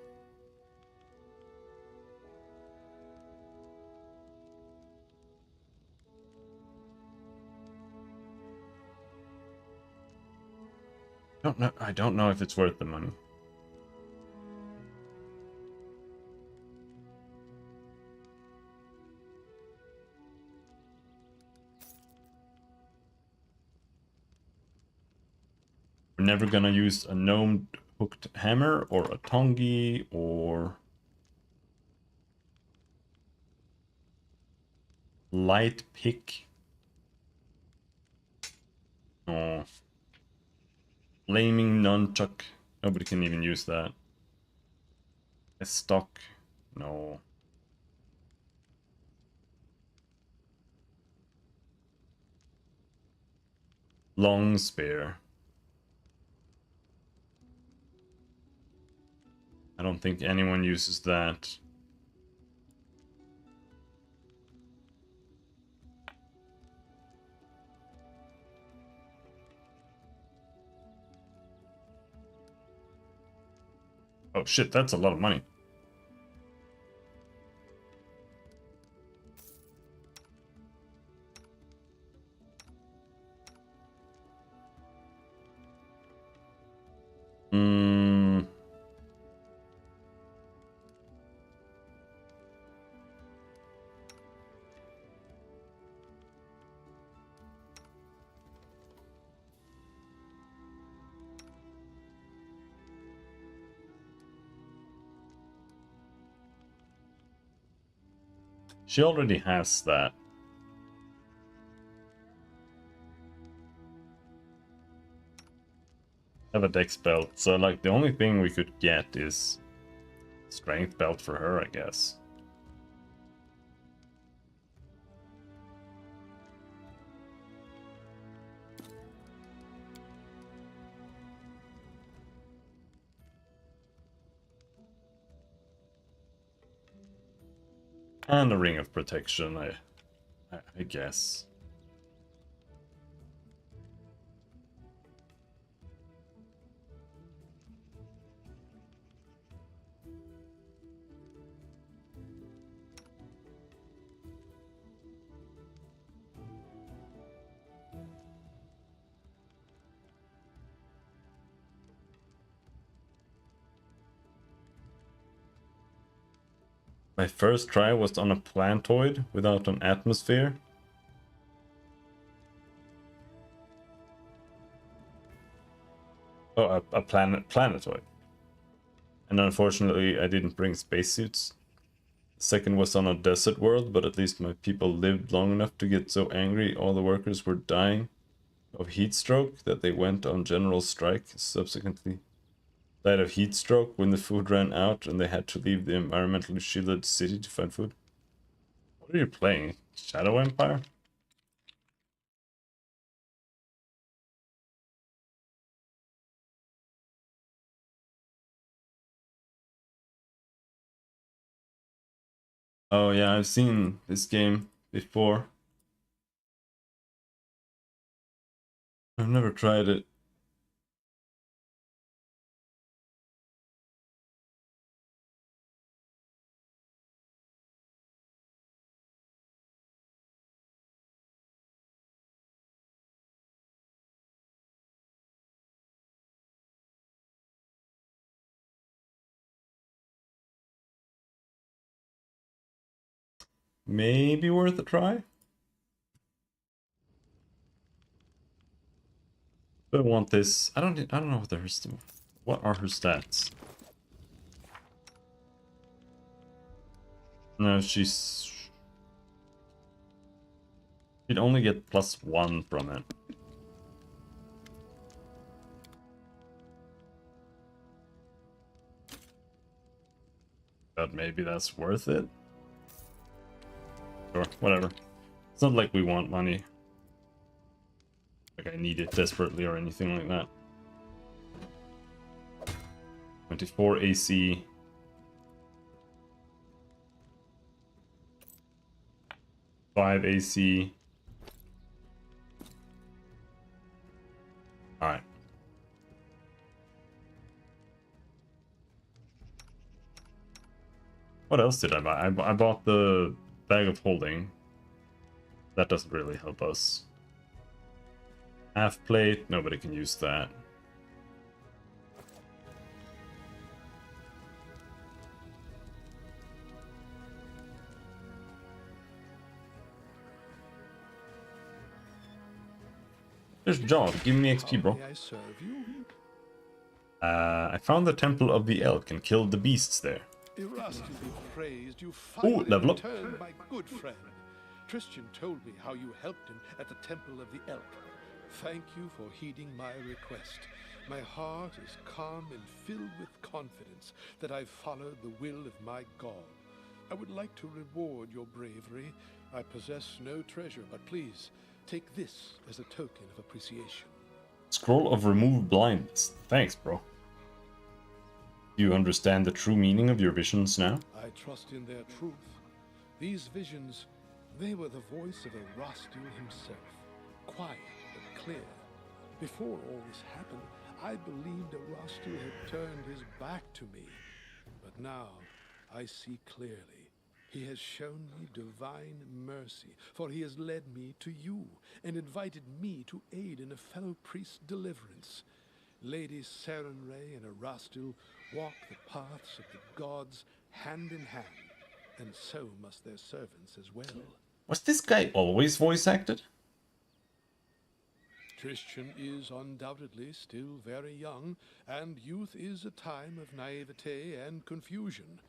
I don't know if it's worth the money. We're never gonna use a gnomed hooked hammer or a tongi or light pick. Oh. Flaming nunchuck. Nobody can even use that. A stock. No. Long spear. I don't think anyone uses that. Oh shit, that's a lot of money. She already has that. Have a dex belt, so like the only thing we could get is strength belt for her, I guess. And a ring of protection, I guess. My first try was on a plantoid without an atmosphere. Oh, a planetoid. And unfortunately, I didn't bring spacesuits. The second was on a desert world, but at least my people lived long enough to get so angry all the workers were dying of heat stroke that they went on general strike, subsequently died of heat stroke when the food ran out and they had to leave the environmentally shielded city to find food. What are you playing? Shadow Empire? Oh yeah, I've seen this game before. I've never tried it. Maybe worth a try. But I want this. I don't know what what are her stats. No, she'd only get +1 from it. But maybe that's worth it. Sure, whatever. It's not like we want money. Like I need it desperately or anything like that. 24 AC. 5 AC. Alright. What else did I buy? I bought the bag of holding. That doesn't really help us. Half plate, nobody can use that. There's John, give me XP, bro. I serve you? I found the Temple of the Elk and killed the beasts there. Erastus be praised, you finally level up. returned, my good friend. Tristan told me how you helped him at the Temple of the Elk. Thank you for heeding my request. My heart is calm and filled with confidence that I've followed the will of my God. I would like to reward your bravery. I possess no treasure, but please, take this as a token of appreciation. Scroll of Remove Blindness. Thanks, bro. Do you understand the true meaning of your visions now? I trust in their truth. These visions, they were the voice of Erastus himself. Quiet but clear. Before all this happened, I believed Erastus had turned his back to me. But now, I see clearly. He has shown me divine mercy, for he has led me to you and invited me to aid in a fellow priest's deliverance. Lady Sarenrae and Erastil walk the paths of the gods hand in hand, and so must their servants as well. Was this guy always voice acted? Tristan is undoubtedly still very young, and youth is a time of naivete and confusion.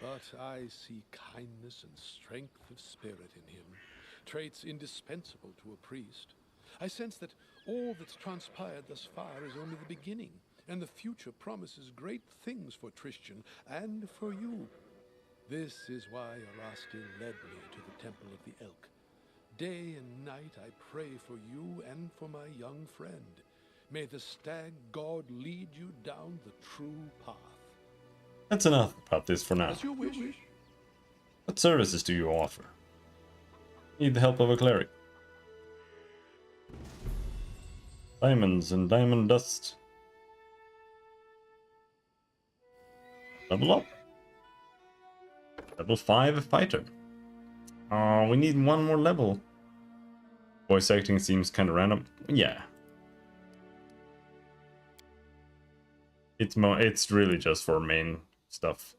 But I see kindness and strength of spirit in him, traits indispensable to a priest. I sense that all that's transpired thus far is only the beginning, and the future promises great things for Tristan and for you. This is why Erastil led me to the Temple of the Elk. Day and night I pray for you and for my young friend. May the stag god lead you down the true path. That's enough about this for now. As you wish. What services do you offer? Need the help of a cleric. Diamonds and diamond dust. Level up. Level 5 fighter. Oh, we need one more level. Voice acting seems kind of random. Yeah. It's really just for main stuff.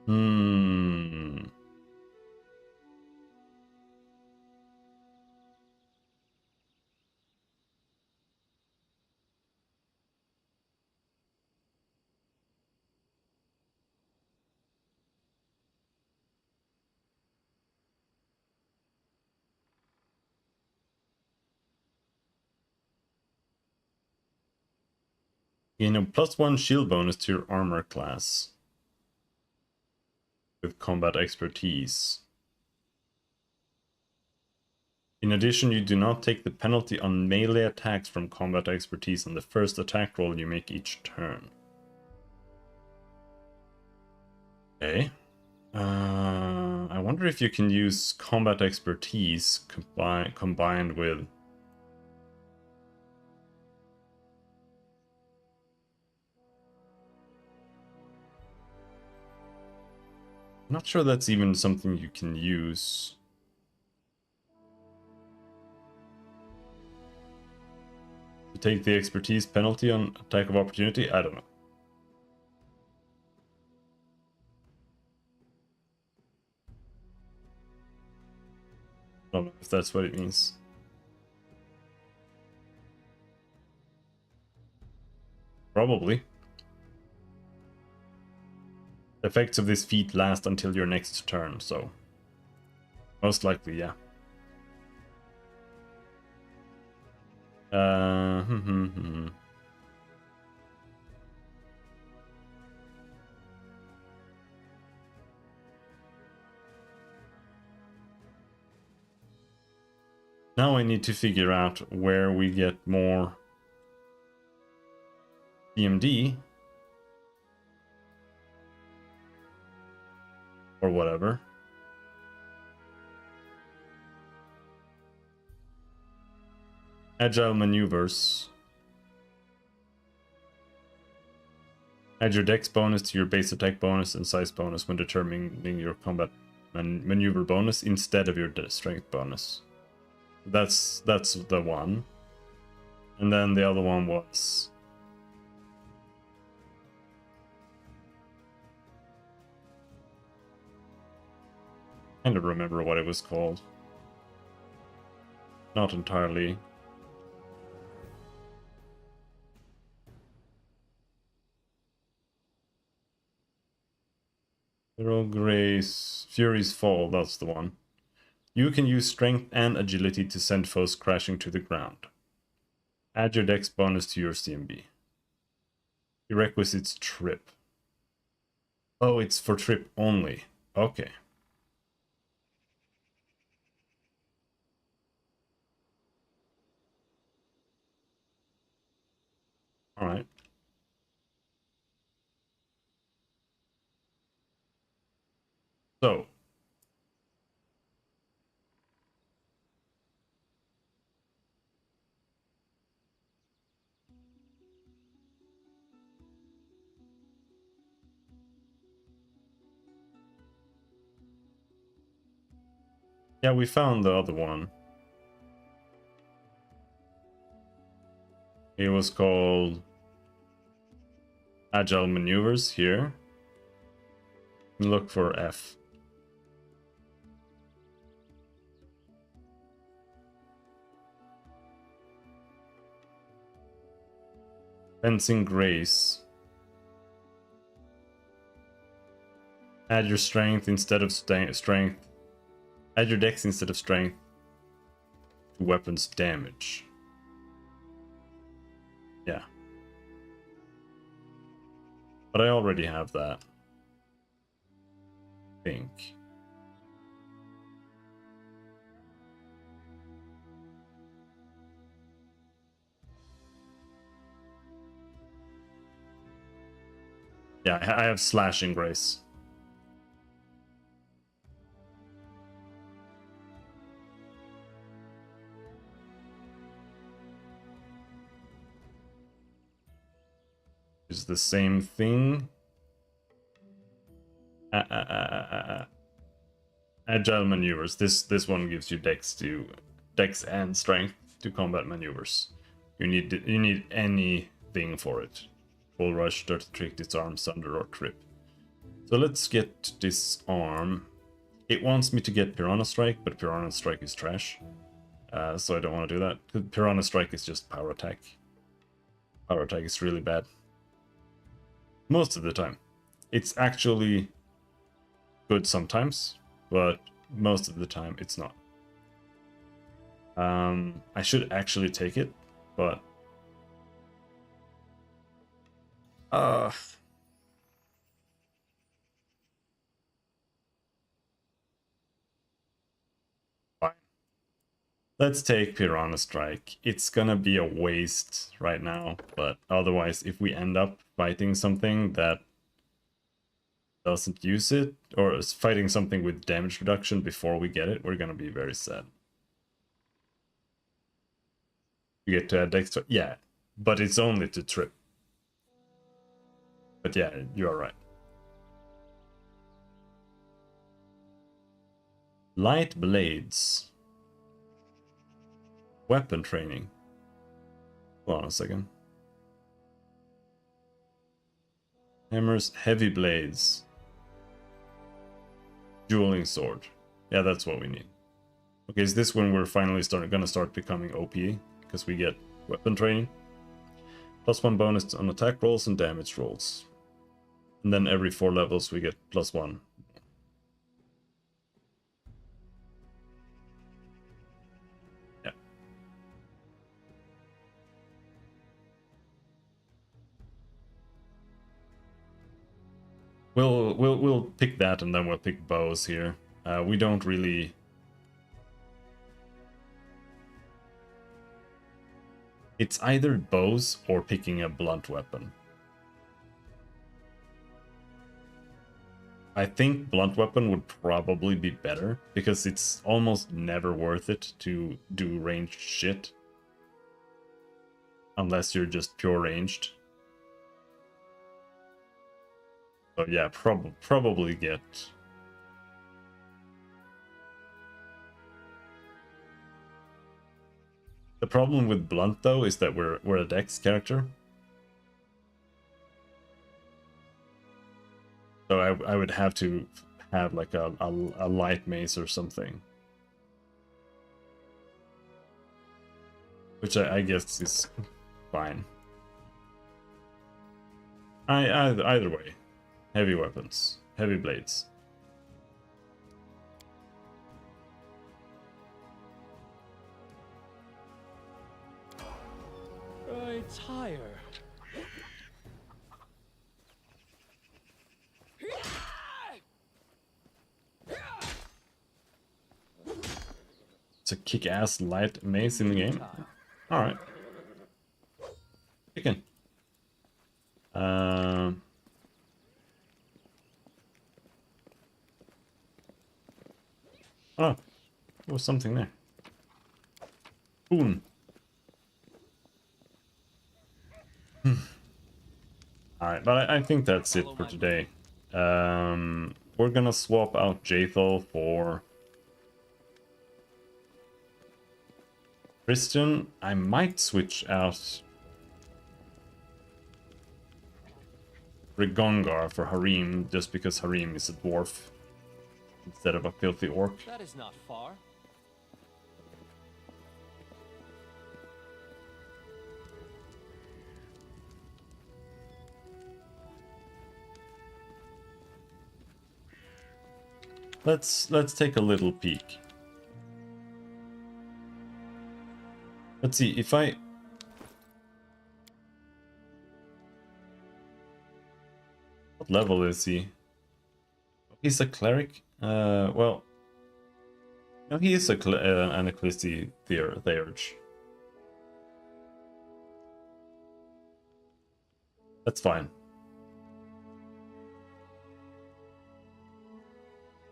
Hmm. Gain a +1 shield bonus to your armor class with combat expertise. In addition, you do not take the penalty on melee attacks from combat expertise on the first attack roll you make each turn. Okay. I wonder if you can use combat expertise combined with... Not sure that's even something you can use. To take the expertise penalty on attack of opportunity? I don't know. I don't know if that's what it means. Probably. The effects of this feat last until your next turn, so... Most likely, yeah. Now I need to figure out where we get more DMD or whatever. Agile maneuvers. Add your dex bonus to your base attack bonus and size bonus when determining your combat maneuver bonus instead of your strength bonus. That's the one. And then the other one was... I don't remember what it was called. Not entirely. Hero Grace, Fury's Fall, that's the one. You can use strength and agility to send foes crashing to the ground. Add your dex bonus to your CMB. Prerequisites trip. Oh, it's for trip only. Okay. Alright. So. Yeah, we found the other one. It was called Agile Maneuvers here. Look for F. Fencing Grace. Add your strength instead of strength. Add your dex instead of strength to weapons damage. Yeah. But I already have that. I think. Yeah, I have Slashing Grace. Is the same thing. Agile maneuvers. This one gives you dex and strength to combat maneuvers. You need anything for it. Full rush, dirty trick, disarm, sunder, or trip. So let's get disarm. It wants me to get Piranha Strike, but Piranha Strike is trash. So I don't want to do that. Piranha Strike is just power attack. Power attack is really bad. Most of the time. It's actually good sometimes, but most of the time it's not. I should actually take it, but fine. Let's take Piranha Strike. It's gonna be a waste right now, but otherwise, if we end up fighting something that doesn't use it, or is fighting something with damage reduction before we get it, we're gonna be very sad. You get to add dex, yeah, but it's only to trip. But yeah, you are right. Light blades. Weapon training. Hold on a second. Hammers, heavy blades. Dueling sword. Yeah, that's what we need. Okay, is this when we're finally gonna start becoming OP? Because we get weapon training. +1 bonus on attack rolls and damage rolls. And then every 4 levels we get +1. Yeah. We'll pick that, and then we'll pick bows here. We don't really. It's either bows or picking a blunt weapon. I think blunt weapon would probably be better, because it's almost never worth it to do ranged shit. Unless you're just pure ranged. So yeah, probably get... The problem with blunt, though, is that we're a dex character. So I would have to have like a light mace or something. Which I guess is fine. Either way. Heavy weapons. Heavy blades. It's higher. It's a kick-ass light mace in the game. Alright. Chicken. Oh, there was something there. Boom. Alright, but I think that's it for today. We're gonna swap out Jathal for Christian. I might switch out Rigongar for Harim, just because Harim is a dwarf instead of a filthy orc. That is not far. Let's take a little peek. Let's see if I... What level is he? He's a cleric? Well... No, he is an Ecclesi Theurge. That's fine.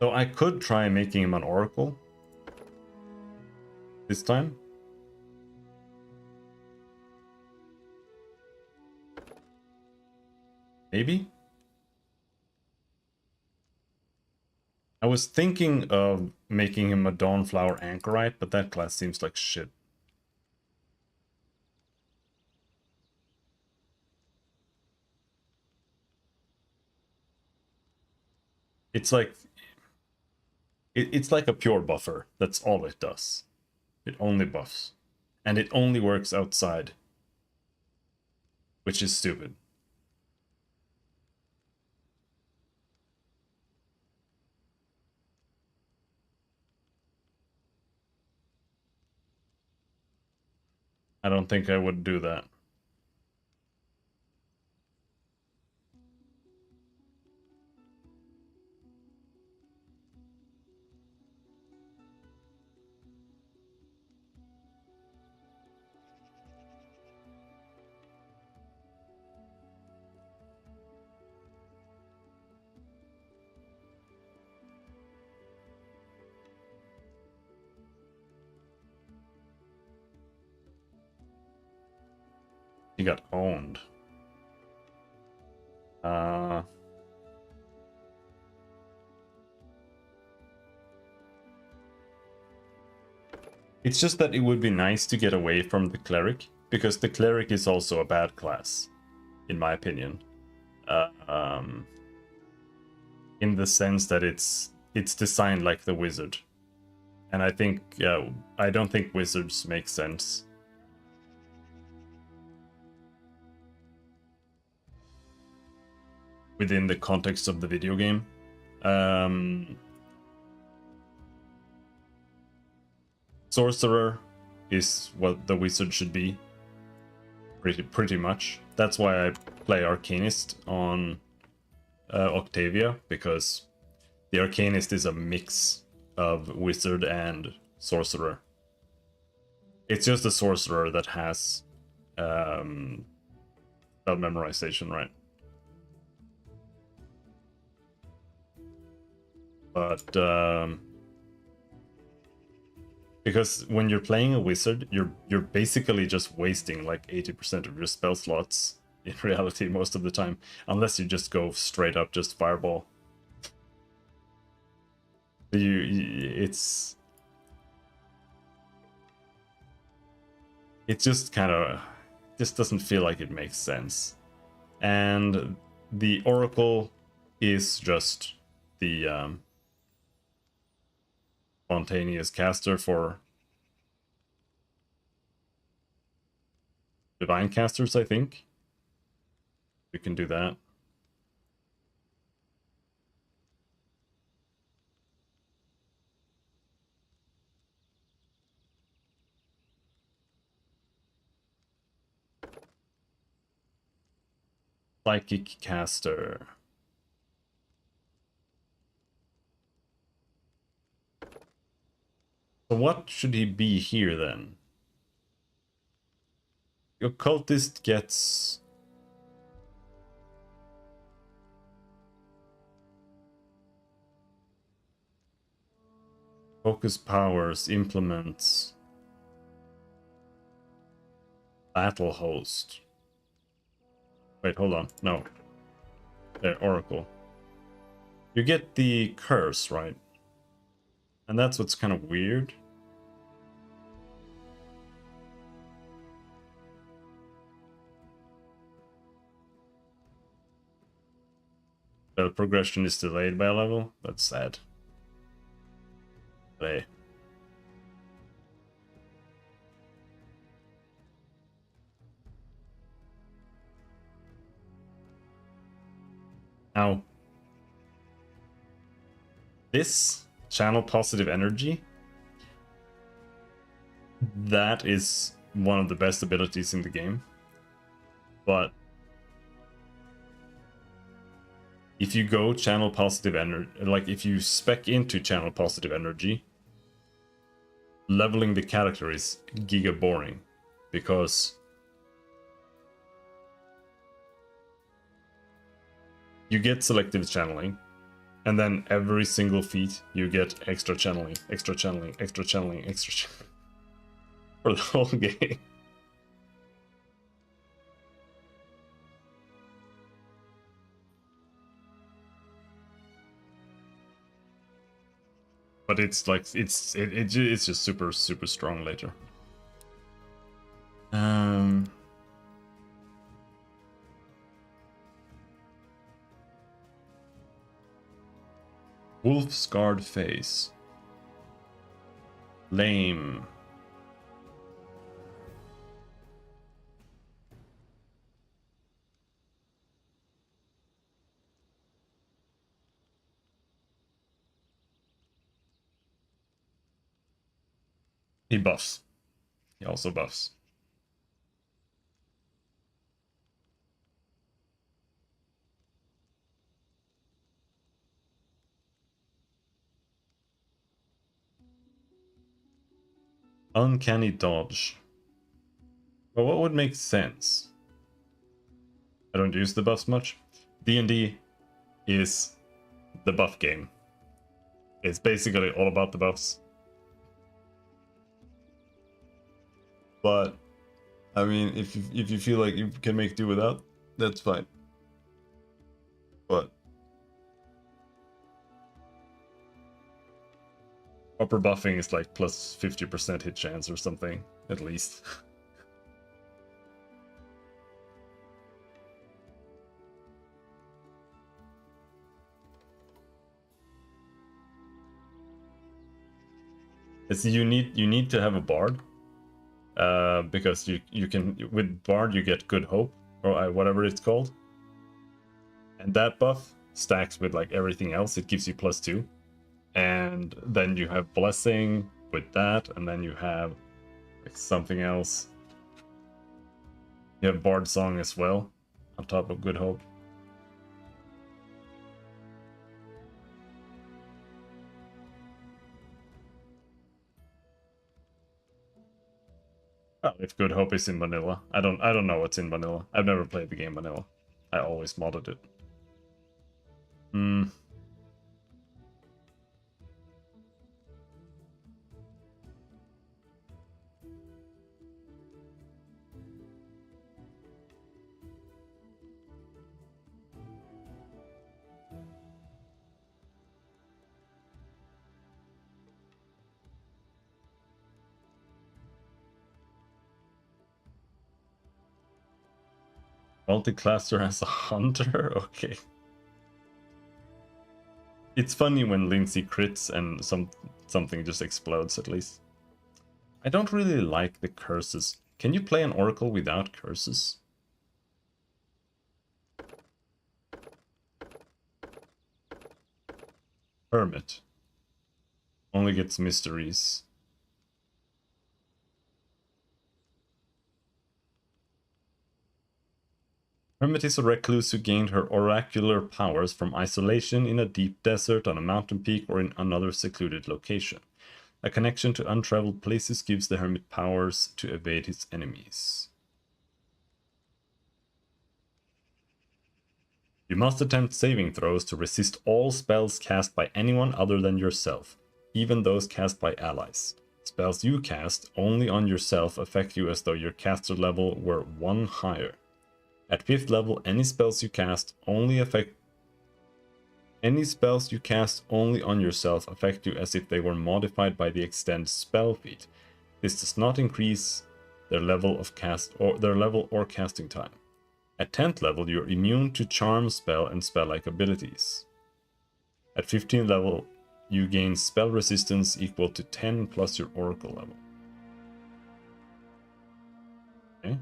So I could try making him an oracle. This time. Maybe? I was thinking of making him a Dawnflower Anchorite, but that class seems like shit. It's like... It's like a pure buffer. That's all it does. It only buffs. And it only works outside. Which is stupid. I don't think I would do that. He got owned. It's just that it would be nice to get away from the cleric, because the cleric is also a bad class, in my opinion. In the sense that it's designed like the wizard. And I think, I don't think wizards make sense. Within the context of the video game. Sorcerer is what the wizard should be. Pretty much. That's why I play Arcanist on Octavia, because the Arcanist is a mix of wizard and sorcerer. It's just the sorcerer that has spell memorization, right? But because when you're playing a wizard, you're basically just wasting like 80% of your spell slots in reality most of the time, unless you just go straight up just fireball. It's just kind of just doesn't feel like it makes sense. And the oracle is just the spontaneous caster for divine casters, I think. We can do that. Psychic caster. So what should he be here then? Your cultist gets... focus powers, implements... battle host. Wait, hold on. No. There, Oracle. You get the curse, right? And that's what's kind of weird. The progression is delayed by a level. That's sad. But hey. Now, this channel positive energy, that is one of the best abilities in the game. But if you go channel positive energy, like if you spec into channel positive energy, leveling the character is giga boring, because you get selective channeling, and then every single feat you get extra channeling, extra channeling, extra channeling, extra channeling for the whole game. But it's like it's just super strong later. Wolf scarred face. Lame. He buffs. He also buffs. Uncanny dodge. Well, what would make sense? I don't use the buffs much. D&D is the buff game. It's basically all about the buffs. But I mean, if you feel like you can make do without, that's fine. But upper buffing is like plus 50% hit chance or something, at least. See, you need to have a bard, because you can, with bard you get good hope, or whatever it's called, and that buff stacks with like everything else. It gives you +2, and then you have blessing with that, and then you have like something else. You have bard song as well on top of good hope. Oh, if good hope is in vanilla. I don't know what's in vanilla. I've never played the game vanilla. I always modded it. Multiclaster as a hunter? Okay. It's funny when Lindsay crits and something just explodes, at least. I don't really like the curses. Can you play an oracle without curses? Hermit. Only gets mysteries. Hermit is a recluse who gained her oracular powers from isolation in a deep desert, on a mountain peak, or in another secluded location. A connection to untraveled places gives the hermit powers to evade his enemies. You must attempt saving throws to resist all spells cast by anyone other than yourself, even those cast by allies. Spells you cast only on yourself affect you as though your caster level were 1 higher. At 5th level, any spells you cast only on yourself affect you as if they were modified by the extend spell feat. This does not increase their level or casting time. At 10th level, you're immune to charm spell and spell-like abilities. At 15th level, you gain spell resistance equal to 10 plus your oracle level. Okay.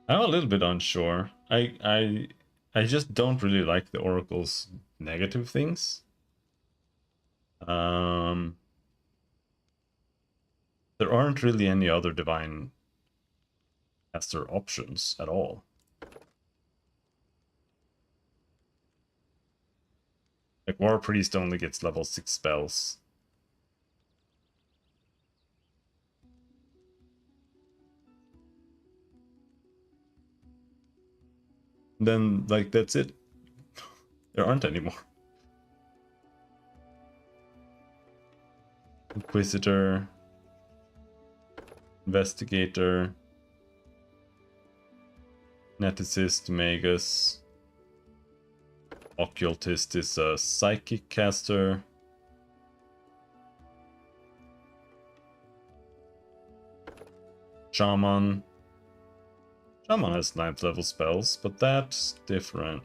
I'm a little bit unsure. I just don't really like the Oracle's negative things. There aren't really any other divine caster options at all. Like War Priest only gets level 6 spells. Then like that's it. There aren't any more. Inquisitor, Investigator, Neticist, Magus. Occultist is a psychic caster. Shaman. Shaman has 9th level spells, but that's different.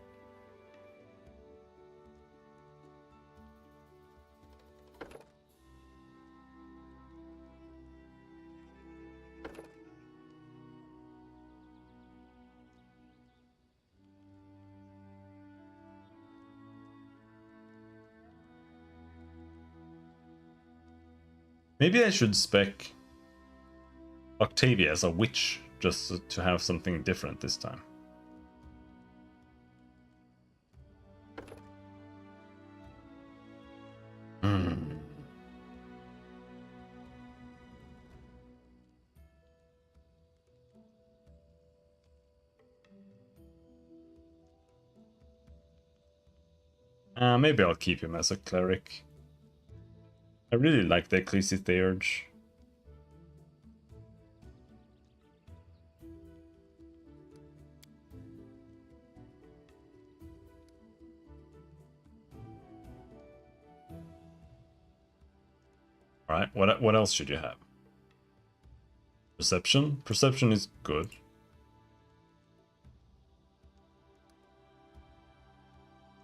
Maybe I should spec Octavia as a witch, just to have something different this time. Maybe I'll keep him as a cleric. I really like the Ecclesiarch. Alright, what else should you have? Perception? Perception is good.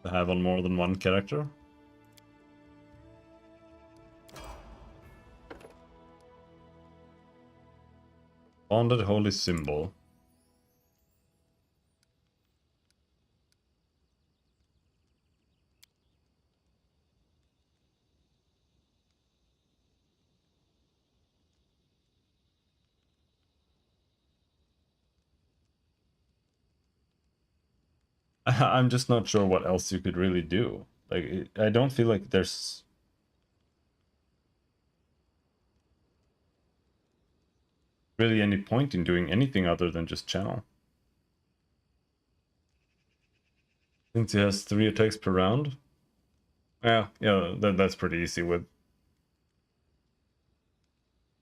To have on more than one character. Bonded Holy Symbol. I'm just not sure what else you could really do. Like, I don't feel like there's really any point in doing anything other than just channel. Since he has 3 attacks per round. Yeah, that's pretty easy with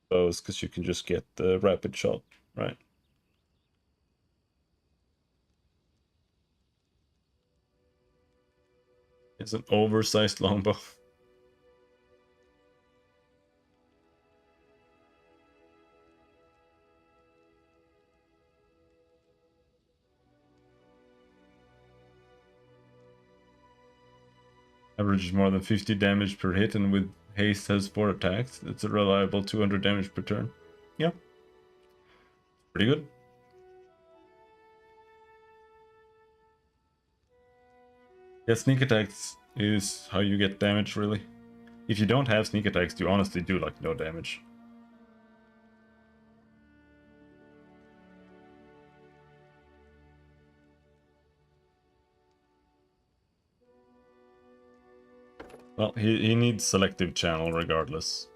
bows, because you can just get the rapid shot, right? It's an oversized longbow. Averages more than 50 damage per hit, and with haste has 4 attacks. It's a reliable 200 damage per turn. Yeah. Pretty good. Yeah, sneak attacks is how you get damage, really. If you don't have sneak attacks, you honestly do like no damage. Well, he needs selective channel regardless.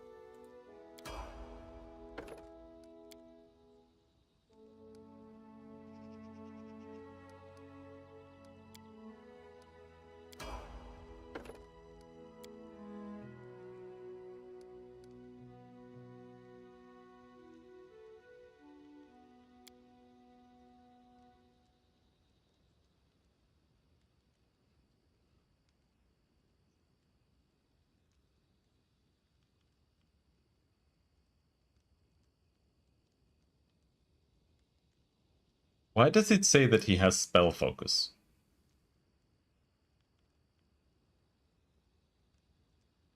Why does it say that he has spell focus?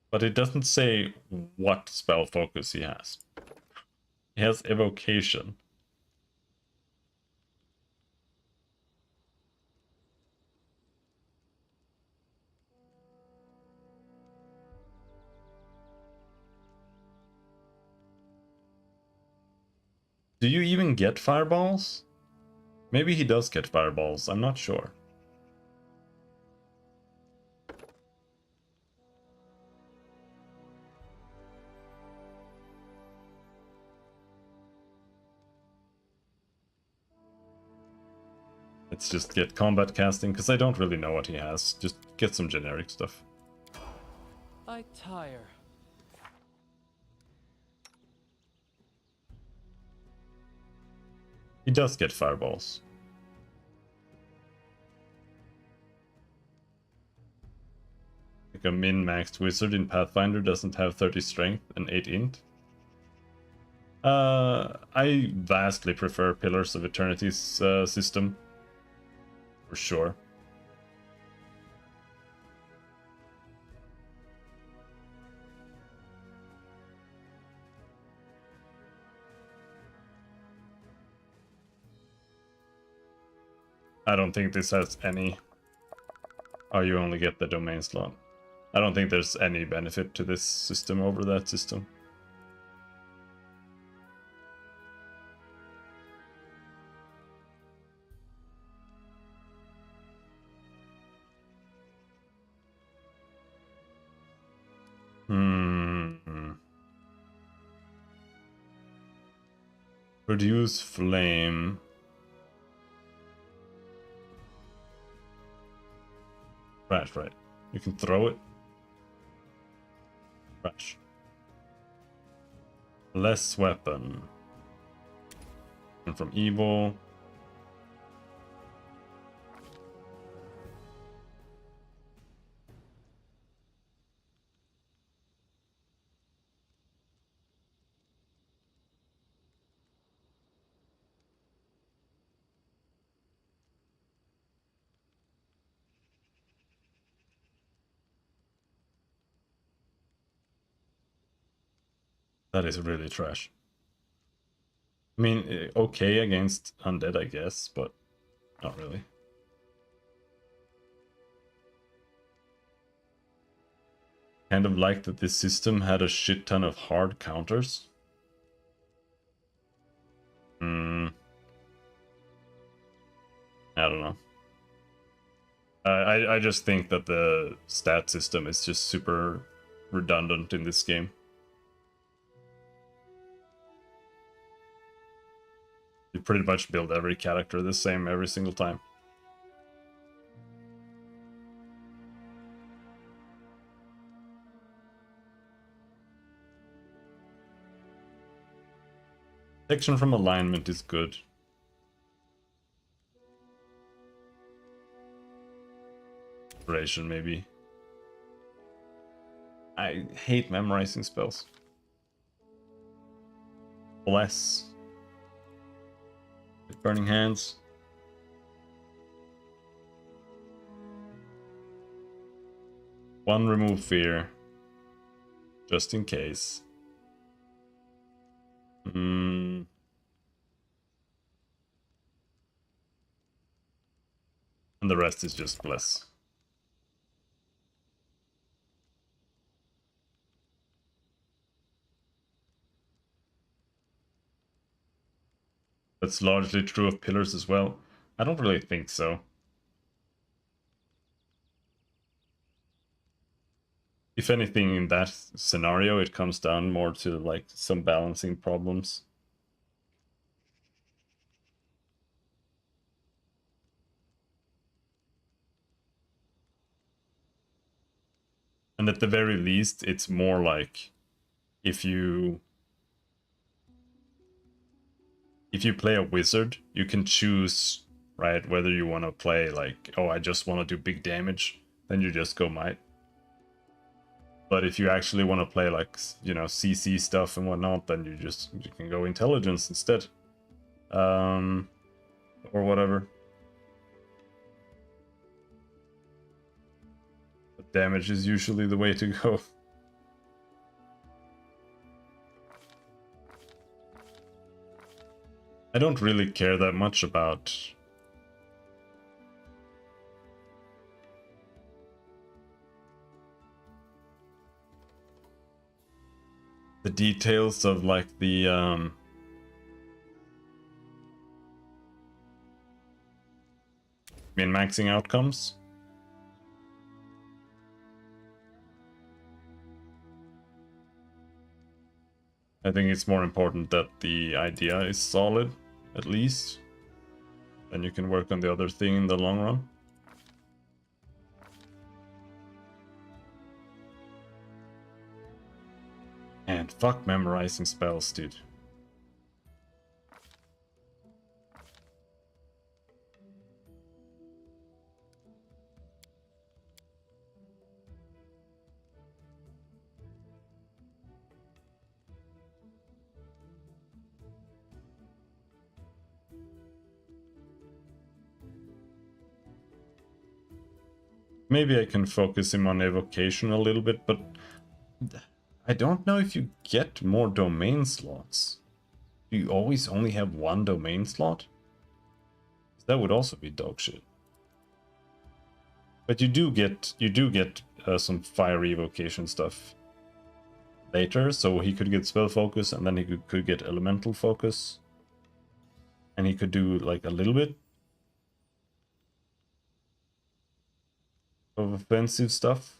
But it doesn't say what spell focus he has. He has evocation. Do you even get fireballs? Maybe he does get fireballs, I'm not sure. Let's just get combat casting, because I don't really know what he has. Just get some generic stuff. I tire. He does get fireballs. Like a min-maxed wizard in Pathfinder doesn't have 30 strength and 8 int. I vastly prefer Pillars of Eternity's system. For sure. I don't think this has any... Oh, you only get the domain slot. I don't think there's any benefit to this system over that system. Produce flame. Right. You can throw it. Crash. Less weapon. And from evil. That is really trash. I mean, okay against undead, I guess, but not really. Kind of like that this system had a shit ton of hard counters. I don't know. I just think that the stat system is just super redundant in this game. You pretty much build every character the same every single time. Protection from alignment is good. Inspiration, maybe. I hate memorizing spells. Bless. Burning Hands. One remove fear. Just in case. And the rest is just bless. That's largely true of pillars as well. I don't really think so. If anything, in that scenario, it comes down more to like some balancing problems. And at the very least, it's more like if you play a wizard, you can choose, right, whether you want to play like, oh, I just want to do big damage, then you just go might. But if you actually want to play like, you know, CC stuff and whatnot, then you can go intelligence instead. Or whatever. But damage is usually the way to go. I don't really care that much about the details of like the min-maxing outcomes. I think it's more important that the idea is solid, at least. Then you can work on the other thing in the long run. And fuck memorizing spells, dude. Maybe I can focus him on evocation a little bit, but I don't know if you get more domain slots. Do you always only have one domain slot? That would also be dog shit. But you do get some fire evocation stuff later, so he could get spell focus, and then he could get elemental focus, and he could do like a little bit of offensive stuff.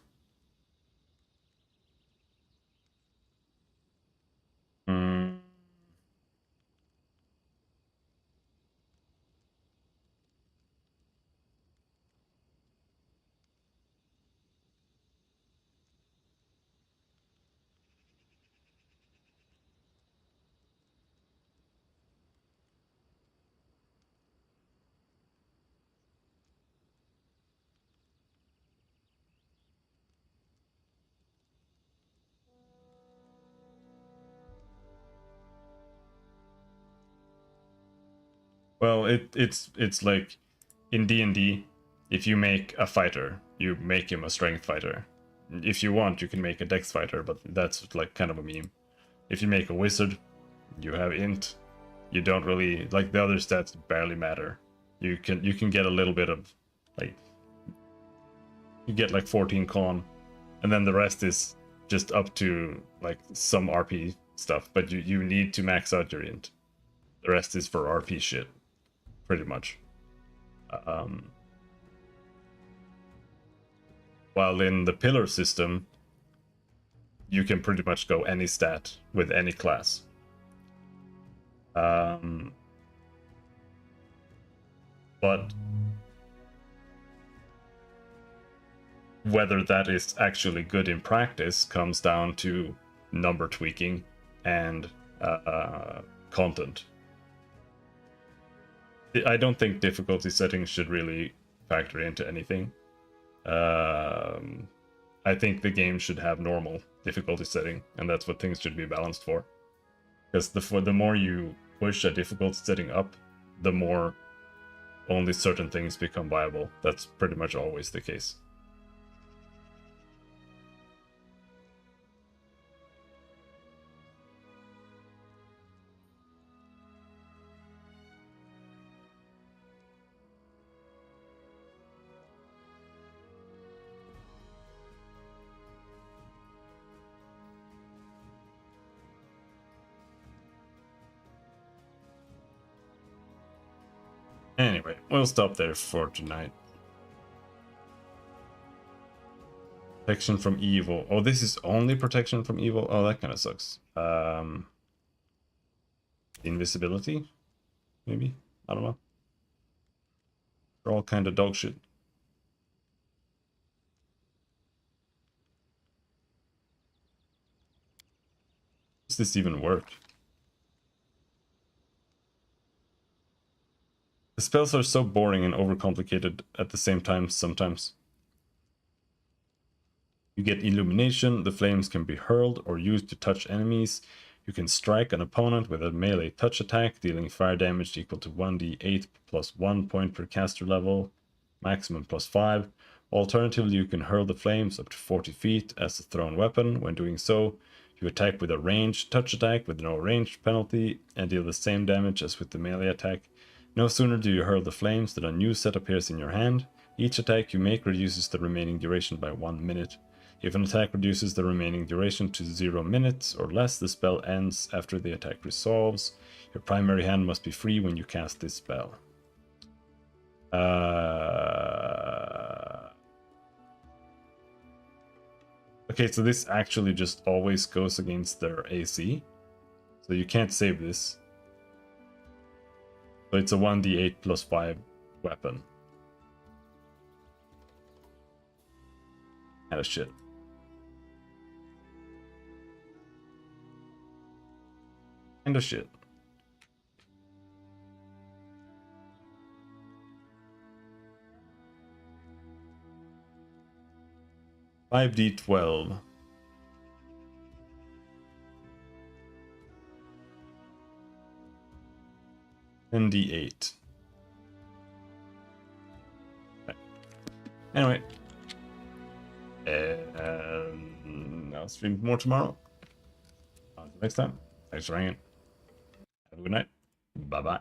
Well, it's like in D&D, if you make a fighter, you make him a strength fighter. If you want, you can make a dex fighter, but that's like kind of a meme. If you make a wizard, you have int. You don't really like the other stats barely matter. You can get a little bit of like you get like 14 con, and then the rest is just up to like some RP stuff. But you need to max out your int. The rest is for RP shit, pretty much. While in the pillar system, you can pretty much go any stat with any class. But whether that is actually good in practice comes down to number tweaking and content. I don't think difficulty settings should really factor into anything. I think the game should have normal difficulty setting, and that's what things should be balanced for. Because the more you push a difficulty setting up, the more only certain things become viable. That's pretty much always the case. Anyway, we'll stop there for tonight. Protection from evil. Oh, this is only protection from evil? Oh, that kind of sucks. Invisibility? Maybe? I don't know. They're all kind of dog shit. Does this even work? The spells are so boring and overcomplicated at the same time sometimes. You get illumination, the flames can be hurled or used to touch enemies. You can strike an opponent with a melee touch attack, dealing fire damage equal to 1d8 plus 1 point per caster level, maximum plus 5. Alternatively, you can hurl the flames up to 40 feet as a thrown weapon. When doing so, you attack with a ranged touch attack with no range penalty and deal the same damage as with the melee attack. No sooner do you hurl the flames than a new set appears in your hand. Each attack you make reduces the remaining duration by 1 minute. If an attack reduces the remaining duration to 0 minutes or less, the spell ends after the attack resolves. Your primary hand must be free when you cast this spell. Okay, so this actually just always goes against their AC. So you can't save this. So it's a 1d8 plus 5 weapon. Kind of shit. Kind of shit. $5d12. $10d8. Okay. Anyway. I'll stream more tomorrow. Until next time. Thanks for hanging. Have a good night. Bye-bye.